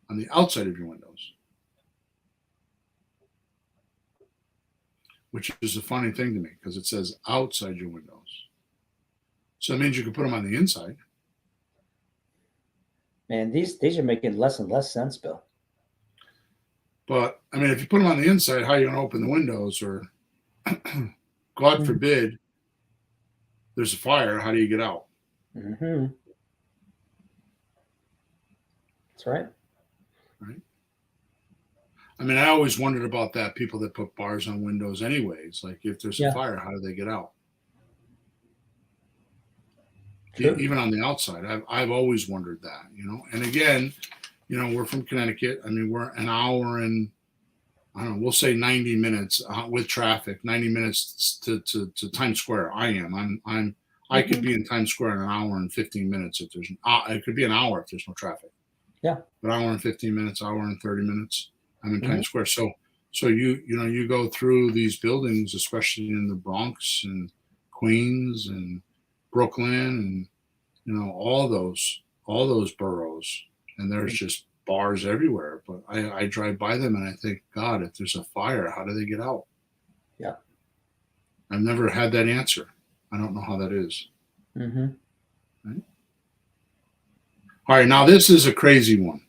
on the outside of your windows, which is a funny thing to me because it says outside your windows. So it means you can put them on the inside. Man, these are making less and less sense, Bill. But I mean, if you put them on the inside, how are you going to open the windows? Or God forbid, there's a fire. How do you get out? Mm-hmm. That's right. Right. I mean, I always wondered about that. People that put bars on windows, anyways. Like, if there's a fire, how do they get out? True. Even on the outside, I've always wondered that. And again, we're from Connecticut. I mean, we're an hour and I don't know. We'll say 90 minutes with traffic. 90 minutes to Times Square. I could be in Times Square in an hour and 15 minutes if there's. It could be an hour if there's no traffic. Yeah. But hour and 15 minutes, hour and 30 minutes. I'm in Times Square. So you go through these buildings, especially in the Bronx and Queens and Brooklyn and all those boroughs, and there's just bars everywhere. But I drive by them and I think, God, if there's a fire, how do they get out? Yeah. I've never had that answer. I don't know how that is. Mm-hmm. Right? All right, now this is a crazy one.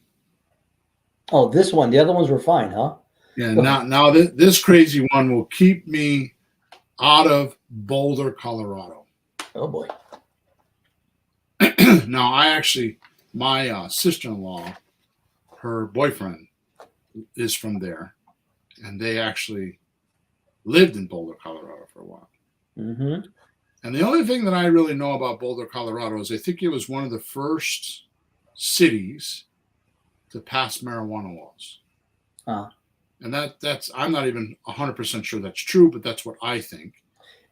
Oh, this one. The other ones were fine, huh? Yeah. Now this crazy one will keep me out of Boulder, Colorado. Oh boy. Now, my sister-in-law, her boyfriend is from there, and they actually lived in Boulder, Colorado for a while. Mm-hmm. And the only thing that I really know about Boulder, Colorado is I think it was one of the first cities to pass marijuana laws. And that's I'm not even 100% sure that's true, but that's what I think.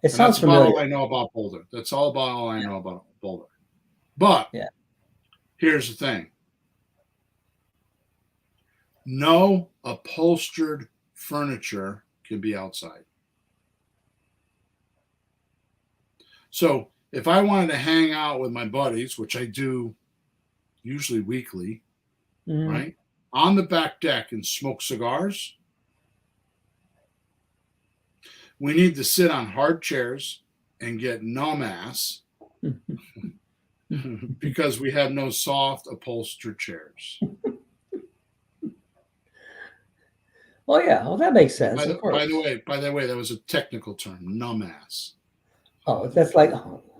It sounds familiar. That's about all I know about Boulder. That's all I know about Boulder. But here's the thing. No upholstered furniture can be outside. So if I wanted to hang out with my buddies, which I do usually weekly, right, on the back deck and smoke cigars. We need to sit on hard chairs and get numb ass because we have no soft upholstered chairs. Well, yeah. Well, that makes sense. By the way, that was a technical term, numb ass. Oh, that's like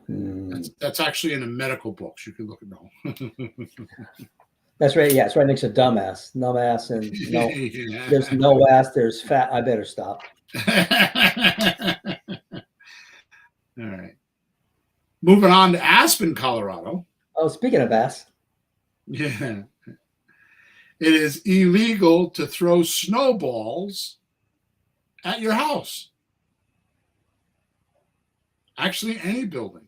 that's actually in the medical books. You can look at That's right. Yeah, it's right next to dumbass, numb ass, and no. Yeah. There's no ass. There's fat. I better stop. All right. Moving on to Aspen, Colorado. Oh, speaking of ass. Yeah. It is illegal to throw snowballs at your house. Actually, any building.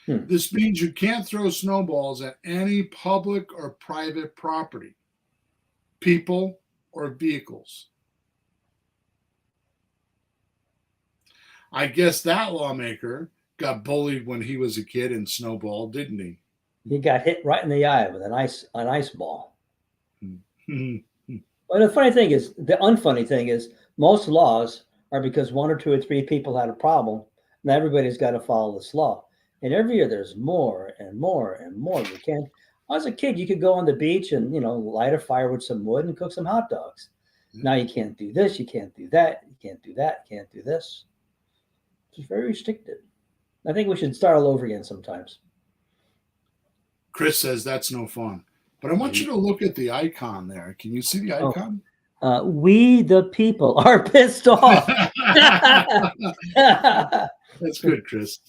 This means you can't throw snowballs at any public or private property, people, or vehicles. I guess that lawmaker got bullied when he was a kid and snowballed, didn't he? He got hit right in the eye with an ice ball. Well, the unfunny thing is, most laws are because one or two or three people had a problem, and everybody's got to follow this law. And every year there's more and more and more. You can't. As a kid, you could go on the beach and light a fire with some wood and cook some hot dogs. Now you can't do this. You can't do that. You can't do that. You can't do this. It's very restricted. I think we should start all over again sometimes. Chris says that's no fun. But I want you to look at the icon there. Can you see the icon? We the people are pissed off. That's good, Chris.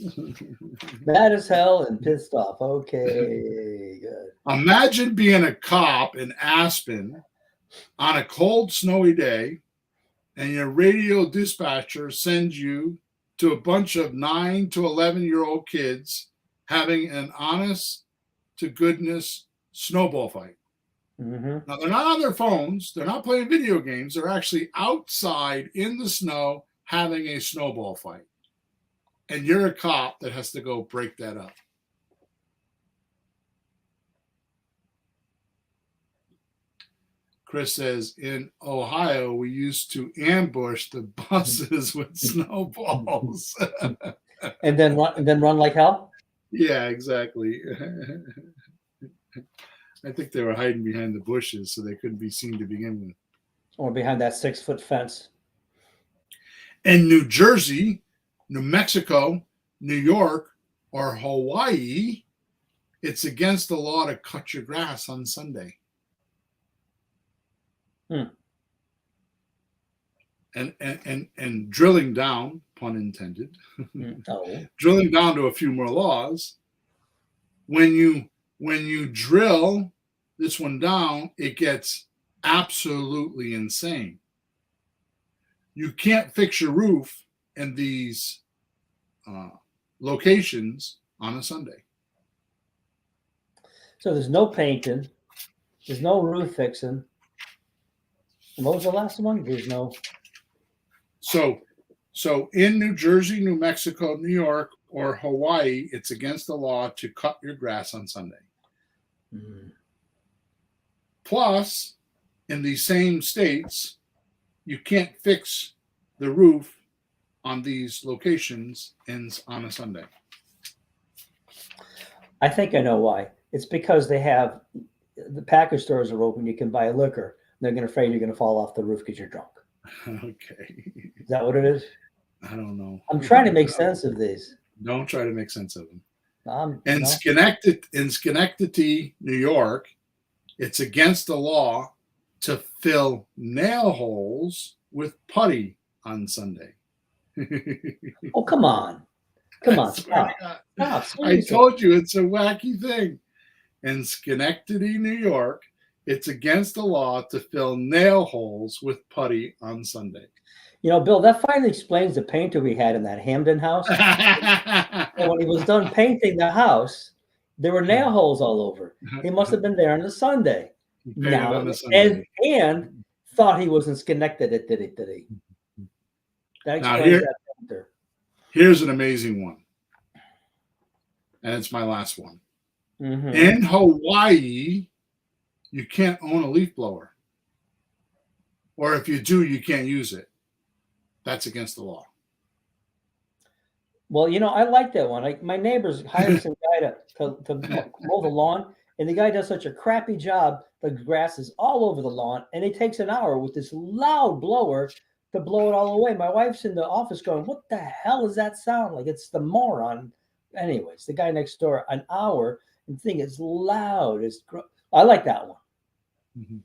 Mad as hell and pissed off. Okay, good. Imagine being a cop in Aspen on a cold, snowy day, and your radio dispatcher sends you to a bunch of 9 to 11-year-old kids having an honest to goodness snowball fight. Now, they're not on their phones. They're not playing video games. They're actually outside in the snow having a snowball fight. And you're a cop that has to go break that up. Chris says, in Ohio, we used to ambush the buses with snowballs. and then run like hell? Yeah, exactly. I think they were hiding behind the bushes so they couldn't be seen to begin with. Or behind that 6-foot fence. In New Jersey, New Mexico, New York, or Hawaii, it's against the law to cut your grass on Sunday. And drilling down, pun intended, drilling down to a few more laws. When you drill this one down, it gets absolutely insane. You can't fix your roof in these locations on a Sunday. So there's no painting, there's no roof fixing. And what was the last one? There's no. So in New Jersey, New Mexico, New York, or Hawaii, it's against the law to cut your grass on Sunday. Plus, in these same states, you can't fix the roof on these locations on a Sunday. I think I know why. It's because they have the package stores are open. You can buy liquor. They're afraid you're going to fall off the roof because you're drunk. Okay. Is that what it is? I don't know. I'm trying to make sense of these. Don't try to make sense of them. In Schenectady, New York, it's against the law to fill nail holes with putty on Sunday. Oh, come on. Come on. Stop. I told you it's a wacky thing. In Schenectady, New York, it's against the law to fill nail holes with putty on Sunday. Bill, that finally explains the painter we had in that Hamden house. And when he was done painting the house, there were nail holes all over. He must have been there on a Sunday. And thought he was in Schenectady. Did he? That explains that painter. Here's an amazing one. And it's my last one. In Hawaii, you can't own a leaf blower. Or if you do, you can't use it. That's against the law. Well, I like that one. Like my neighbors hired some guy to mow the lawn, and the guy does such a crappy job. The grass is all over the lawn, and it takes an hour with this loud blower to blow it all away. My wife's in the office going, "What the hell is that sound like?" It's the moron. Anyways, the guy next door, an hour, and the thing is loud. I like that one. Mm-hmm.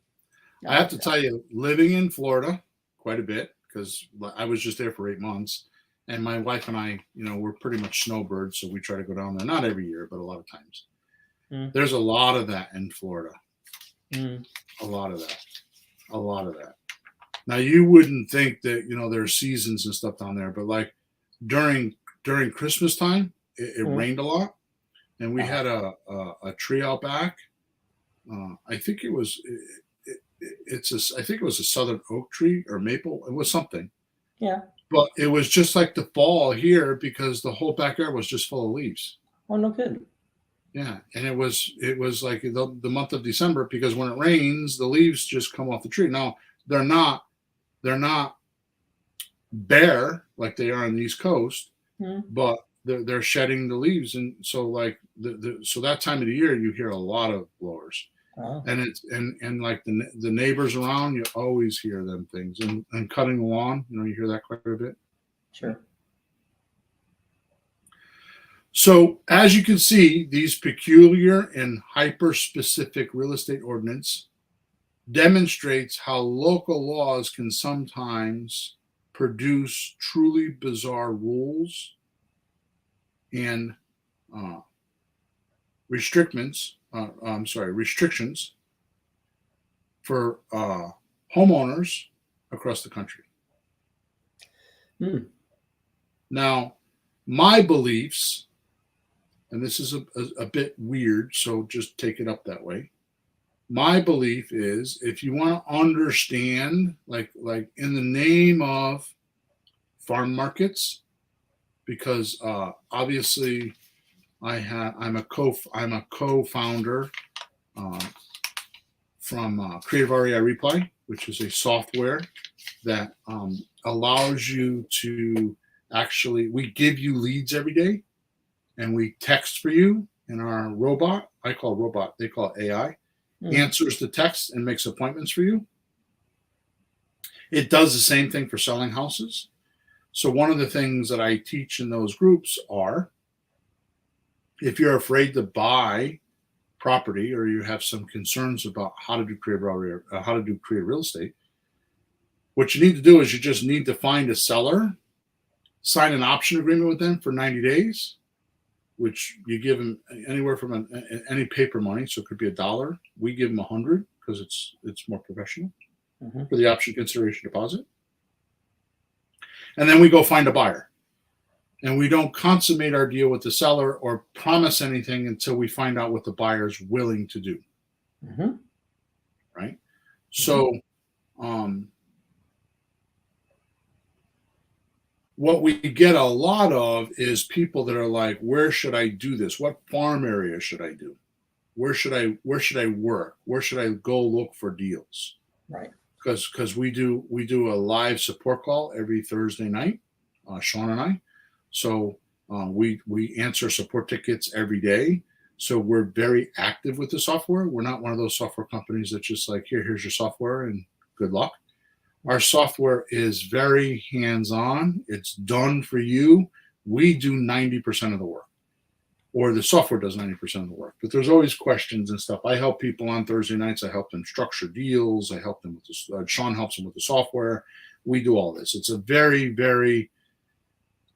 I have to tell you, living in Florida quite a bit, because I was just there for 8 months. And my wife and I, we're pretty much snowbirds, so we try to go down there. Not every year, but a lot of times. There's a lot of that in Florida. A lot of that. Now, you wouldn't think that, there's seasons and stuff down there, but like during Christmas time, it rained a lot. And we had a tree out back. I think it was a southern oak tree or maple. It was something. Yeah. But it was just like the fall here because the whole backyard was just full of leaves. Oh, no kidding. Yeah, and it was like the month of December, because when it rains, the leaves just come off the tree. Now they're not bare like they are on the East Coast, but they're shedding the leaves, and so like so that time of the year you hear a lot of blowers. And it's and like the neighbors around, you always hear them things, and cutting the lawn, you hear that quite a bit. Sure. So as you can see, these peculiar and hyper-specific real estate ordinance demonstrates how local laws can sometimes produce truly bizarre rules and restrictions for homeowners across the country. Now, my beliefs, and this is a bit weird, so just take it up that way. My belief is, if you want to understand, like in the name of farm markets, because obviously I'm a co-founder from Creative REI Reply, which is a software that allows you to we give you leads every day, and we text for you, and our robot, I call robot, they call it AI, answers the text and makes appointments for you. It does the same thing for selling houses. So one of the things that I teach in those groups are, if you're afraid to buy property, or you have some concerns about how to do creative real estate, what you need to do is you just need to find a seller, sign an option agreement with them for 90 days, which you give them anywhere from any paper money. So it could be $1. We give them 100 because it's more professional for the option consideration deposit. And then we go find a buyer. And we don't consummate our deal with the seller or promise anything until we find out what the buyer is willing to do. Right? So what we get a lot of is people that are like, where should I do this? What farm area should I do? Where should I work? Where should I go look for deals? Right. Because we do a live support call every Thursday night, Sean and I. So we answer support tickets every day. So we're very active with the software. We're not one of those software companies that just like, here's your software and good luck. Our software is very hands-on. It's done for you. We do 90% of the work, or the software does 90% of the work. But there's always questions and stuff. I help people on Thursday nights. I help them structure deals. I help them with this. Sean helps them with the software. We do all this. It's a very, very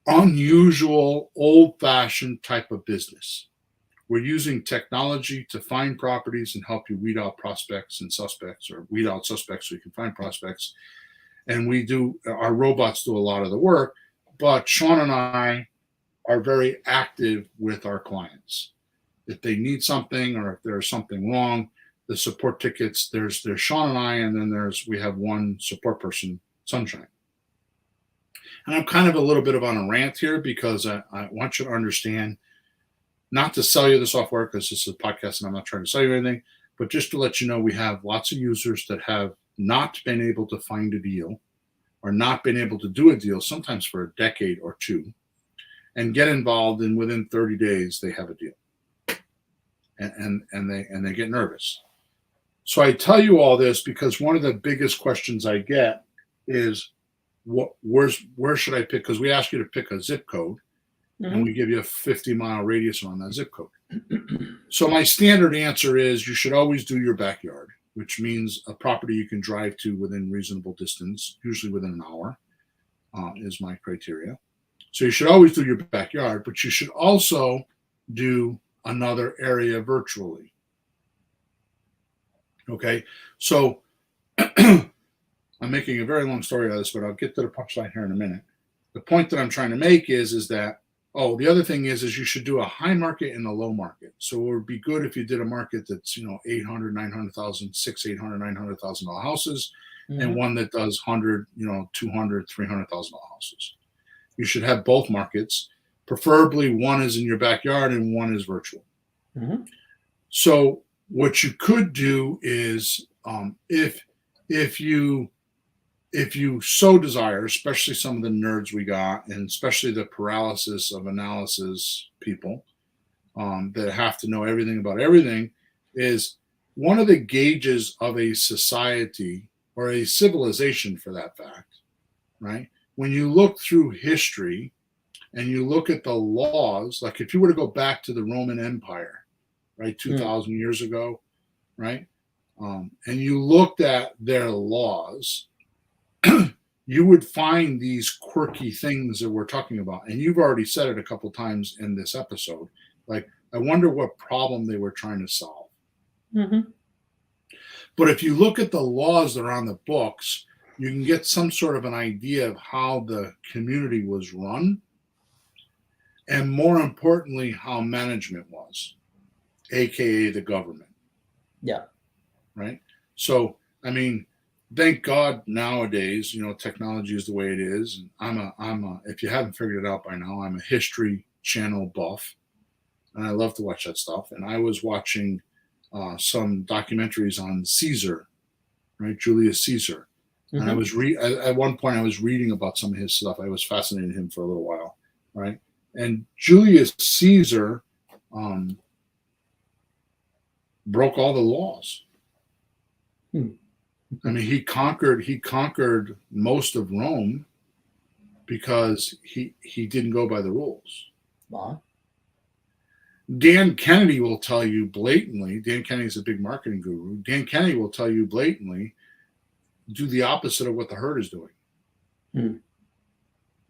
unusual, old-fashioned type of business. We're using technology to find properties and help you weed out prospects and suspects, or weed out suspects so you can find prospects. And our robots do a lot of the work, but Sean and I are very active with our clients. If they need something, or if there's something wrong, the support tickets, there's Sean and I, and then we have one support person, Sunshine. And I'm kind of a little bit of on a rant here, because I want you to understand, not to sell you the software, because this is a podcast and I'm not trying to sell you anything, But just to let you know, we have lots of users that have not been able to find a deal or not been able to do a deal, sometimes for a decade or two, and get involved, and within 30 days they have a deal. And they get nervous. So I tell you all this because one of the biggest questions I get is, where should I pick? Because we ask you to pick a zip code, and we give you a 50-mile radius around that zip code. So my standard answer is you should always do your backyard, which means a property you can drive to within reasonable distance, usually within an hour, is my criteria. So you should always do your backyard, but you should also do another area virtually. Okay, so I'm making a very long story out of this, but I'll get to the punchline here in a minute. The point that I'm trying to make is that, the other thing is you should do a high market and a low market. So it would be good if you did a market that's, $800,000, $900,000, $600,000, $800,000, $900,000 houses, and one that does $100,000, $200,000, $300,000 houses. You should have both markets. Preferably one is in your backyard and one is virtual. So what you could do is, if you so desire, especially some of the nerds we got, and especially the paralysis of analysis people that have to know everything about everything, is one of the gauges of a society or a civilization, for that fact, right? When you look through history and you look at the laws, like if you were to go back to the Roman Empire, right, 2,000 years ago, right, and you looked at their laws, you would find these quirky things that we're talking about. And you've already said it a couple times in this episode. Like, I wonder what problem they were trying to solve. But if you look at the laws that are on the books, you can get some sort of an idea of how the community was run, and more importantly, how management was, aka the government. Yeah. Right. So, I mean, thank God nowadays, technology is the way it is. And I'm a, if you haven't figured it out by now, I'm a History Channel buff, and I love to watch that stuff. And I was watching some documentaries on Caesar, right, Julius Caesar. And I was at one point I was reading about some of his stuff. I was fascinated with him for a little while, right? And Julius Caesar broke all the laws. I mean, he conquered most of Rome because he didn't go by the rules. Wow. Dan Kennedy will tell you blatantly. Dan Kennedy's a big marketing guru. Dan Kennedy will tell you blatantly, do the opposite of what the herd is doing.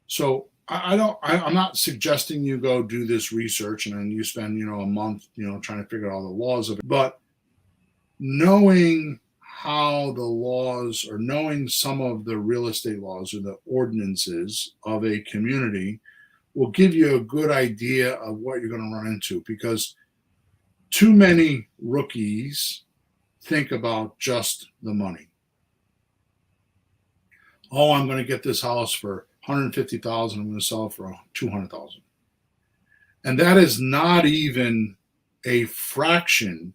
So I'm not suggesting you go do this research and then you spend a month trying to figure out all the laws of it, but knowing how the laws, or knowing some of the real estate laws or the ordinances of a community, will give you a good idea of what you're going to run into, because too many rookies think about just the money. Oh, I'm going to get this house for $150,000. I'm going to sell it for $200,000. And that is not even a fraction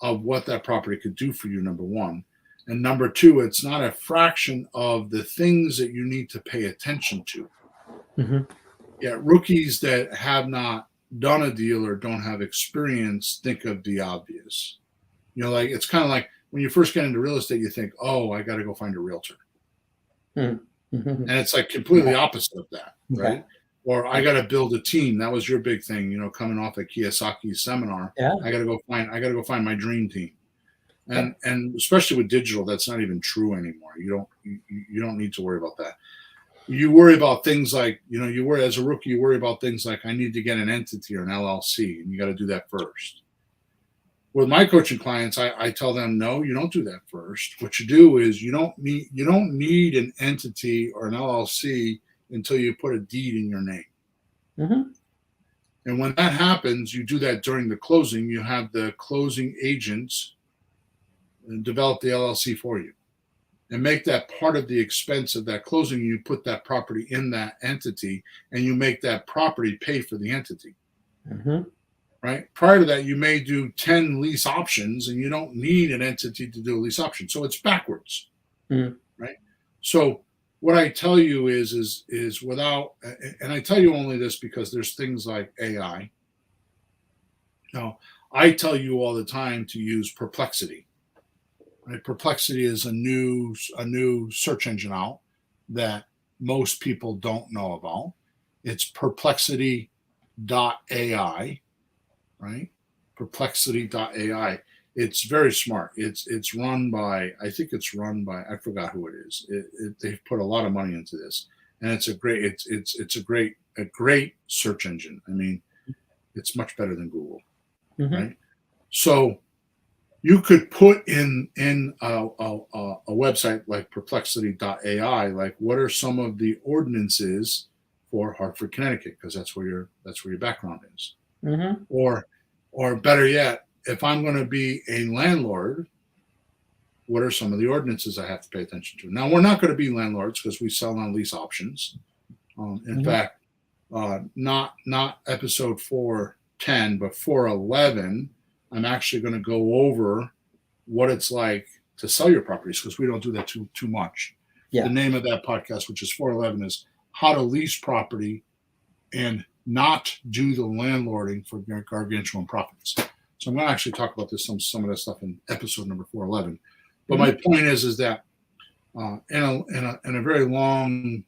of what that property could do for you, number one. And number two, it's not a fraction of the things that you need to pay attention to. Yeah, rookies that have not done a deal or don't have experience think of the obvious. Like, it's kind of like when you first get into real estate, you think, oh, I got to go find a realtor. And it's like completely opposite of that, right? Or I got to build a team. That was your big thing, coming off of Kiyosaki's seminar. Yeah. I got to go find my dream team. And especially with digital, that's not even true anymore. You don't need to worry about that. You worry about things like, as a rookie, you worry about things like, I need to get an entity or an LLC, and you got to do that first. With my coaching clients, I tell them, no, you don't do that first. What you do is you don't need an entity or an LLC until you put a deed in your name. And when that happens, you do that during the closing. You have the closing agents develop the LLC for you and make that part of the expense of that closing. You put that property in that entity, and you make that property pay for the entity. right? Prior to that, you may do 10 lease options, and you don't need an entity to do a lease option. So it's backwards, Mm. right? So what I tell you is without, and I tell you only this because there's things like AI. Now, I tell you all the time to use Perplexity. Right? Perplexity is a new search engine out that most people don't know about. It's perplexity.ai, right? Perplexity.ai. It's very smart. It's run by, I think it's run by, I forgot who it is. They've put a lot of money into this, and it's a great search engine. I mean, it's much better than Google, Mm-hmm. right? So you could put in a website like perplexity.ai, like what are some of the ordinances for Hartford, Connecticut, because that's where your background is. Mm-hmm. Or better yet, if I'm going to be a landlord, what are some of the ordinances I have to pay attention to? Now, we're not going to be landlords because we sell on lease options. In fact, not episode 410, but 411, I'm actually going to go over what it's like to sell your properties, because we don't do that too much. Yeah. The name of that podcast, which is 411, is how to lease property and not do the landlording for gargantuan profits. So I'm going to actually talk about this some of that stuff in episode number 411. But my point is that in a very long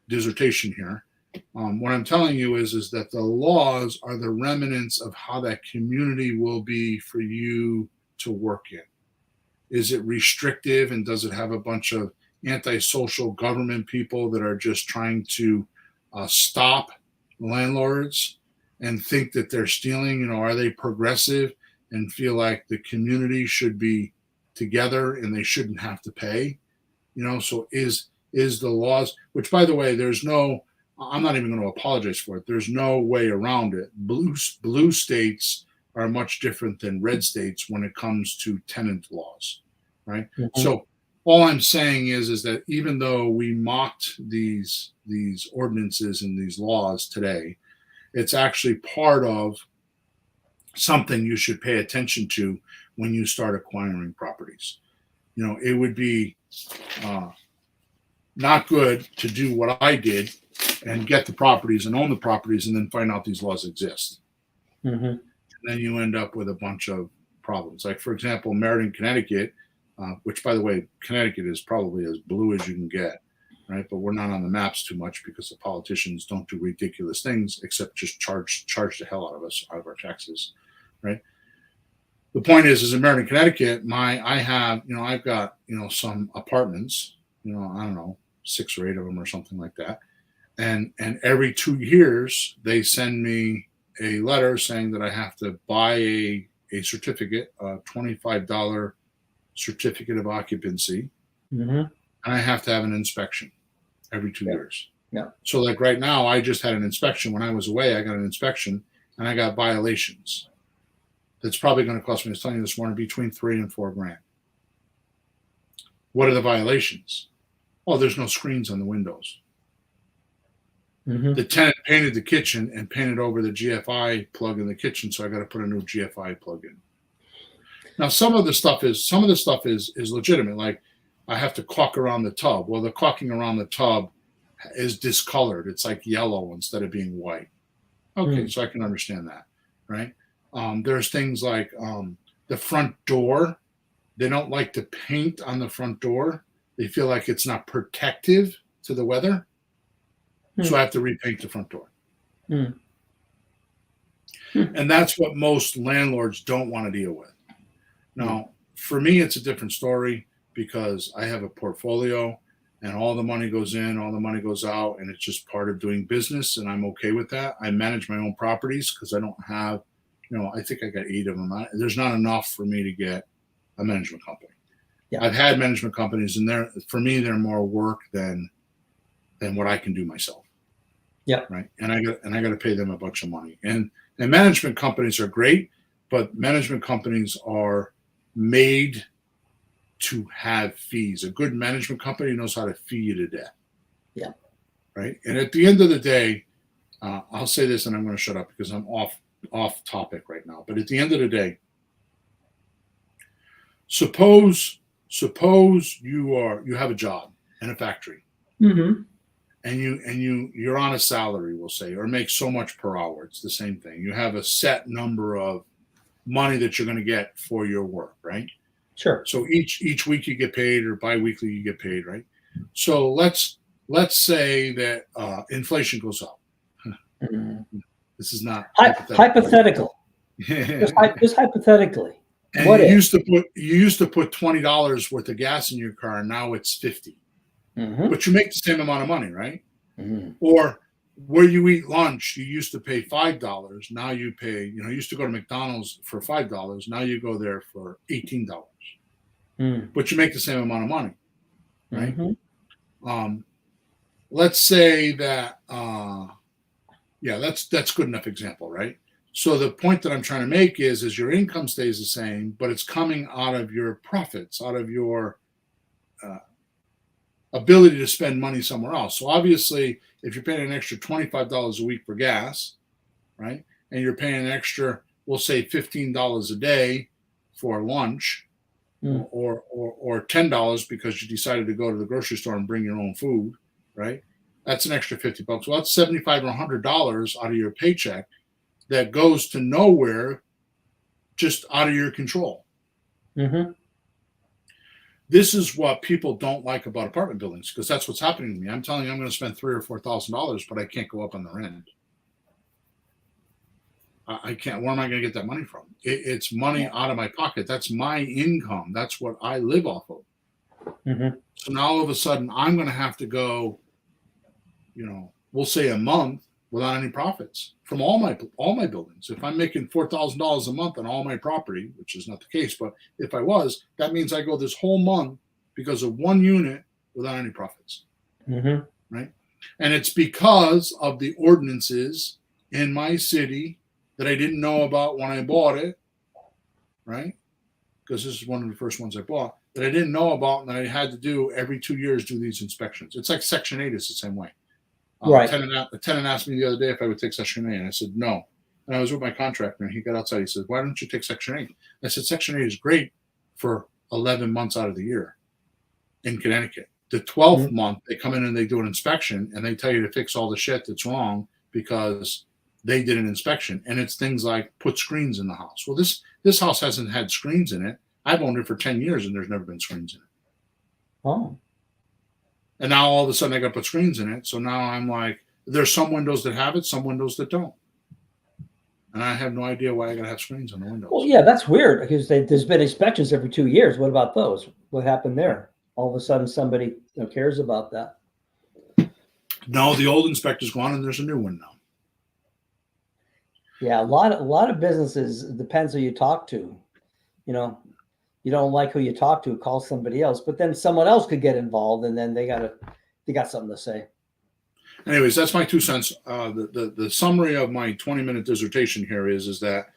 dissertation here, what I'm telling you is that the laws are the remnants of how that community will be for you to work in. Is it restrictive, and does it have a bunch of antisocial government people that are just trying to stop landlords and think that they're stealing? You know, are they progressive and feel like the community should be together and they shouldn't have to pay? You know, so is the laws, which, by the way, I'm not even going to apologize for it. There's no way around it. Blue states are much different than red states when it comes to tenant laws, right? Mm-hmm. So all I'm saying is that even though we mocked these ordinances and these laws today, it's actually part of something you should pay attention to when you start acquiring properties. You know, it would be not good to do what I did and get the properties and own the properties and then find out these laws exist. Mm-hmm. And then you end up with a bunch of problems. Like, for example, Meriden, Connecticut, which, by the way, Connecticut is probably as blue as you can get, right? But we're not on the maps too much because the politicians don't do ridiculous things except just charge the hell out of us, out of our taxes, right? The point is in Meriden, Connecticut, I've got, some apartments, I don't know, 6 or 8 of them or something like that. And every 2 years, they send me a letter saying that I have to buy a certificate, a $25 certificate of occupancy, Mm-hmm. and I have to have an inspection every 2 years. Yeah. So like right now, I just had an inspection. When I was away, I got an inspection, and I got violations. That's probably going to cost me, I was telling you this morning, between $3 and $4 grand. What are the violations? Oh, there's no screens on the windows. Mm-hmm. The tenant painted the kitchen and painted over the GFI plug in the kitchen, so I got to put a new GFI plug in. Now, some of the stuff is legitimate. Like, I have to caulk around the tub. Well, the caulking around the tub is discolored. It's like yellow instead of being white. Okay, so I can understand that, right? There's things like the front door. They don't like to paint on the front door. They feel like it's not protective to the weather. So I have to repaint the front door. And that's what most landlords don't want to deal with. Now, for me, it's a different story because I have a portfolio and all the money goes in, all the money goes out, and it's just part of doing business, and I'm okay with that. I manage my own properties because I don't have, I think I got 8 of them. There's not enough for me to get a management company. Yeah. I've had management companies, and for me, they're more work than what I can do myself. Yeah. Right. And I got to pay them a bunch of money. And management companies are great, but management companies are made to have fees. A good management company knows how to fee you to death. Yeah. Right. And at the end of the day, I'll say this, and I'm going to shut up because I'm off off topic right now, but at the end of the day, suppose you have a job in a factory, Mm-hmm. and you're on a salary, we'll say, or make so much per hour. It's the same thing. You have a set number of money that you're going to get for your work, right? Sure. So each week you get paid, or bi-weekly you get paid, right? So let's say that inflation goes up. Mm-hmm. This is not hypothetical. Just hypothetically. And what you used to put $20 worth of gas in your car, and now it's 50. Mm-hmm. But you make the same amount of money, right? Mm-hmm. Or where you eat lunch, you used to pay $5. Now you pay, you used to go to McDonald's for $5. Now you go there for $18. Mm-hmm. But you make the same amount of money, right? Mm-hmm. Let's say that, that's good enough example, right? So the point that I'm trying to make is your income stays the same, but it's coming out of your profits, out of your ability to spend money somewhere else. So obviously, if you're paying an extra $25 a week for gas, right, and you're paying an extra, we'll say $15 a day for lunch, or $10 because you decided to go to the grocery store and bring your own food, right? That's an extra $50. Well, that's $75 or $100 out of your paycheck that goes to nowhere, just out of your control. Mm-hmm. This is what people don't like about apartment buildings, because that's what's happening to me. I'm telling you, I'm going to spend $3,000 or $4,000, but I can't go up on the rent. I can't. Where am I going to get that money from? It's money out of my pocket. That's my income. That's what I live off of. Mm-hmm. So now all of a sudden, I'm going to have to go, we'll say a month without any profits from all my buildings. If I'm making $4,000 a month on all my property, which is not the case, but if I was, that means I go this whole month because of one unit without any profits. Mm-hmm. Right? And it's because of the ordinances in my city that I didn't know about when I bought it, right? Because this is one of the first ones I bought that I didn't know about, and that I had to do every 2 years, do these inspections. It's like Section 8 is the same way. Right. The tenant asked me the other day if I would take Section 8, and I said no. And I was with my contractor, and he got outside. He said, "Why don't you take Section 8?" I said, "Section 8 is great for 11 months out of the year in Connecticut. The 12th month, they come in and they do an inspection, and they tell you to fix all the shit that's wrong because they did an inspection. And it's things like put screens in the house. Well, this house hasn't had screens in it. I've owned it for 10 years, and there's never been screens in it. Oh. And now all of a sudden I got to put screens in it. So now I'm like, there's some windows that have it, some windows that don't. And I have no idea why I got to have screens on the windows. Well, yeah, that's weird because there's been inspections every 2 years. What about those? What happened there? All of a sudden somebody cares about that. No, the old inspector's gone and there's a new one now. Yeah, a lot of businesses, it depends who you talk to. You don't like who you talk to, call somebody else, but then someone else could get involved, and then they got something to say. Anyways, that's my 2 cents. The summary of my 20-minute dissertation here is that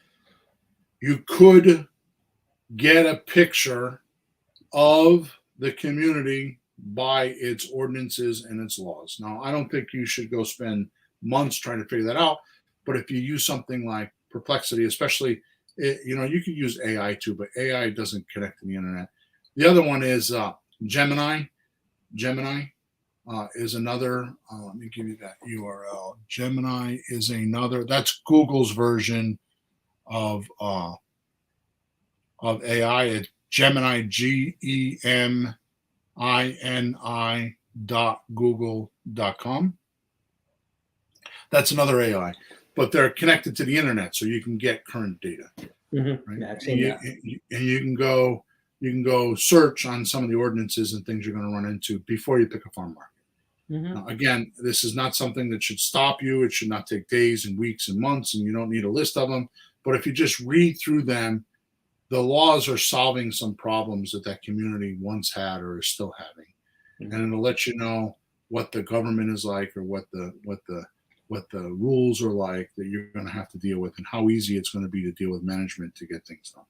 you could get a picture of the community by its ordinances and its laws. Now, I don't think you should go spend months trying to figure that out, but if you use something like Perplexity, especially, you can use AI too, but AI doesn't connect to the internet. The other one is Gemini. Gemini is another. Let me give you that URL. Gemini is another. That's Google's version of AI. It's Gemini, GEMINI.google.com. That's another AI. But they're connected to the internet, so you can get current data. Mm-hmm. Right? Yeah, and you can go search on some of the ordinances and things you're going to run into before you pick a farm market. Mm-hmm. Now, again, this is not something that should stop you. It should not take days and weeks and months, and you don't need a list of them. But if you just read through them, the laws are solving some problems that community once had or is still having, and it'll let you know what the government is like, or what the rules are like that you're going to have to deal with, and how easy it's going to be to deal with management to get things done.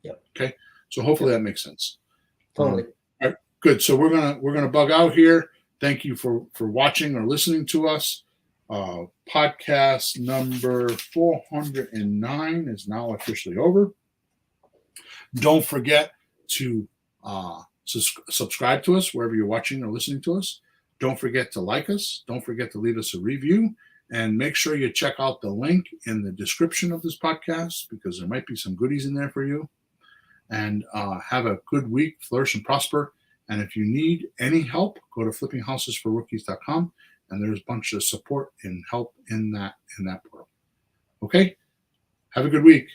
Yep. Okay. So hopefully that makes sense. Totally. All right. Good. So we're gonna bug out here. Thank you for watching or listening to us. Podcast number 409 is now officially over. Don't forget to subscribe to us wherever you're watching or listening to us. Don't forget to like us. Don't forget to leave us a review. And make sure you check out the link in the description of this podcast, because there might be some goodies in there for you. And have a good week, flourish and prosper. And if you need any help, go to flippinghousesforrookies.com, and there's a bunch of support and help in that portal. Okay? Have a good week.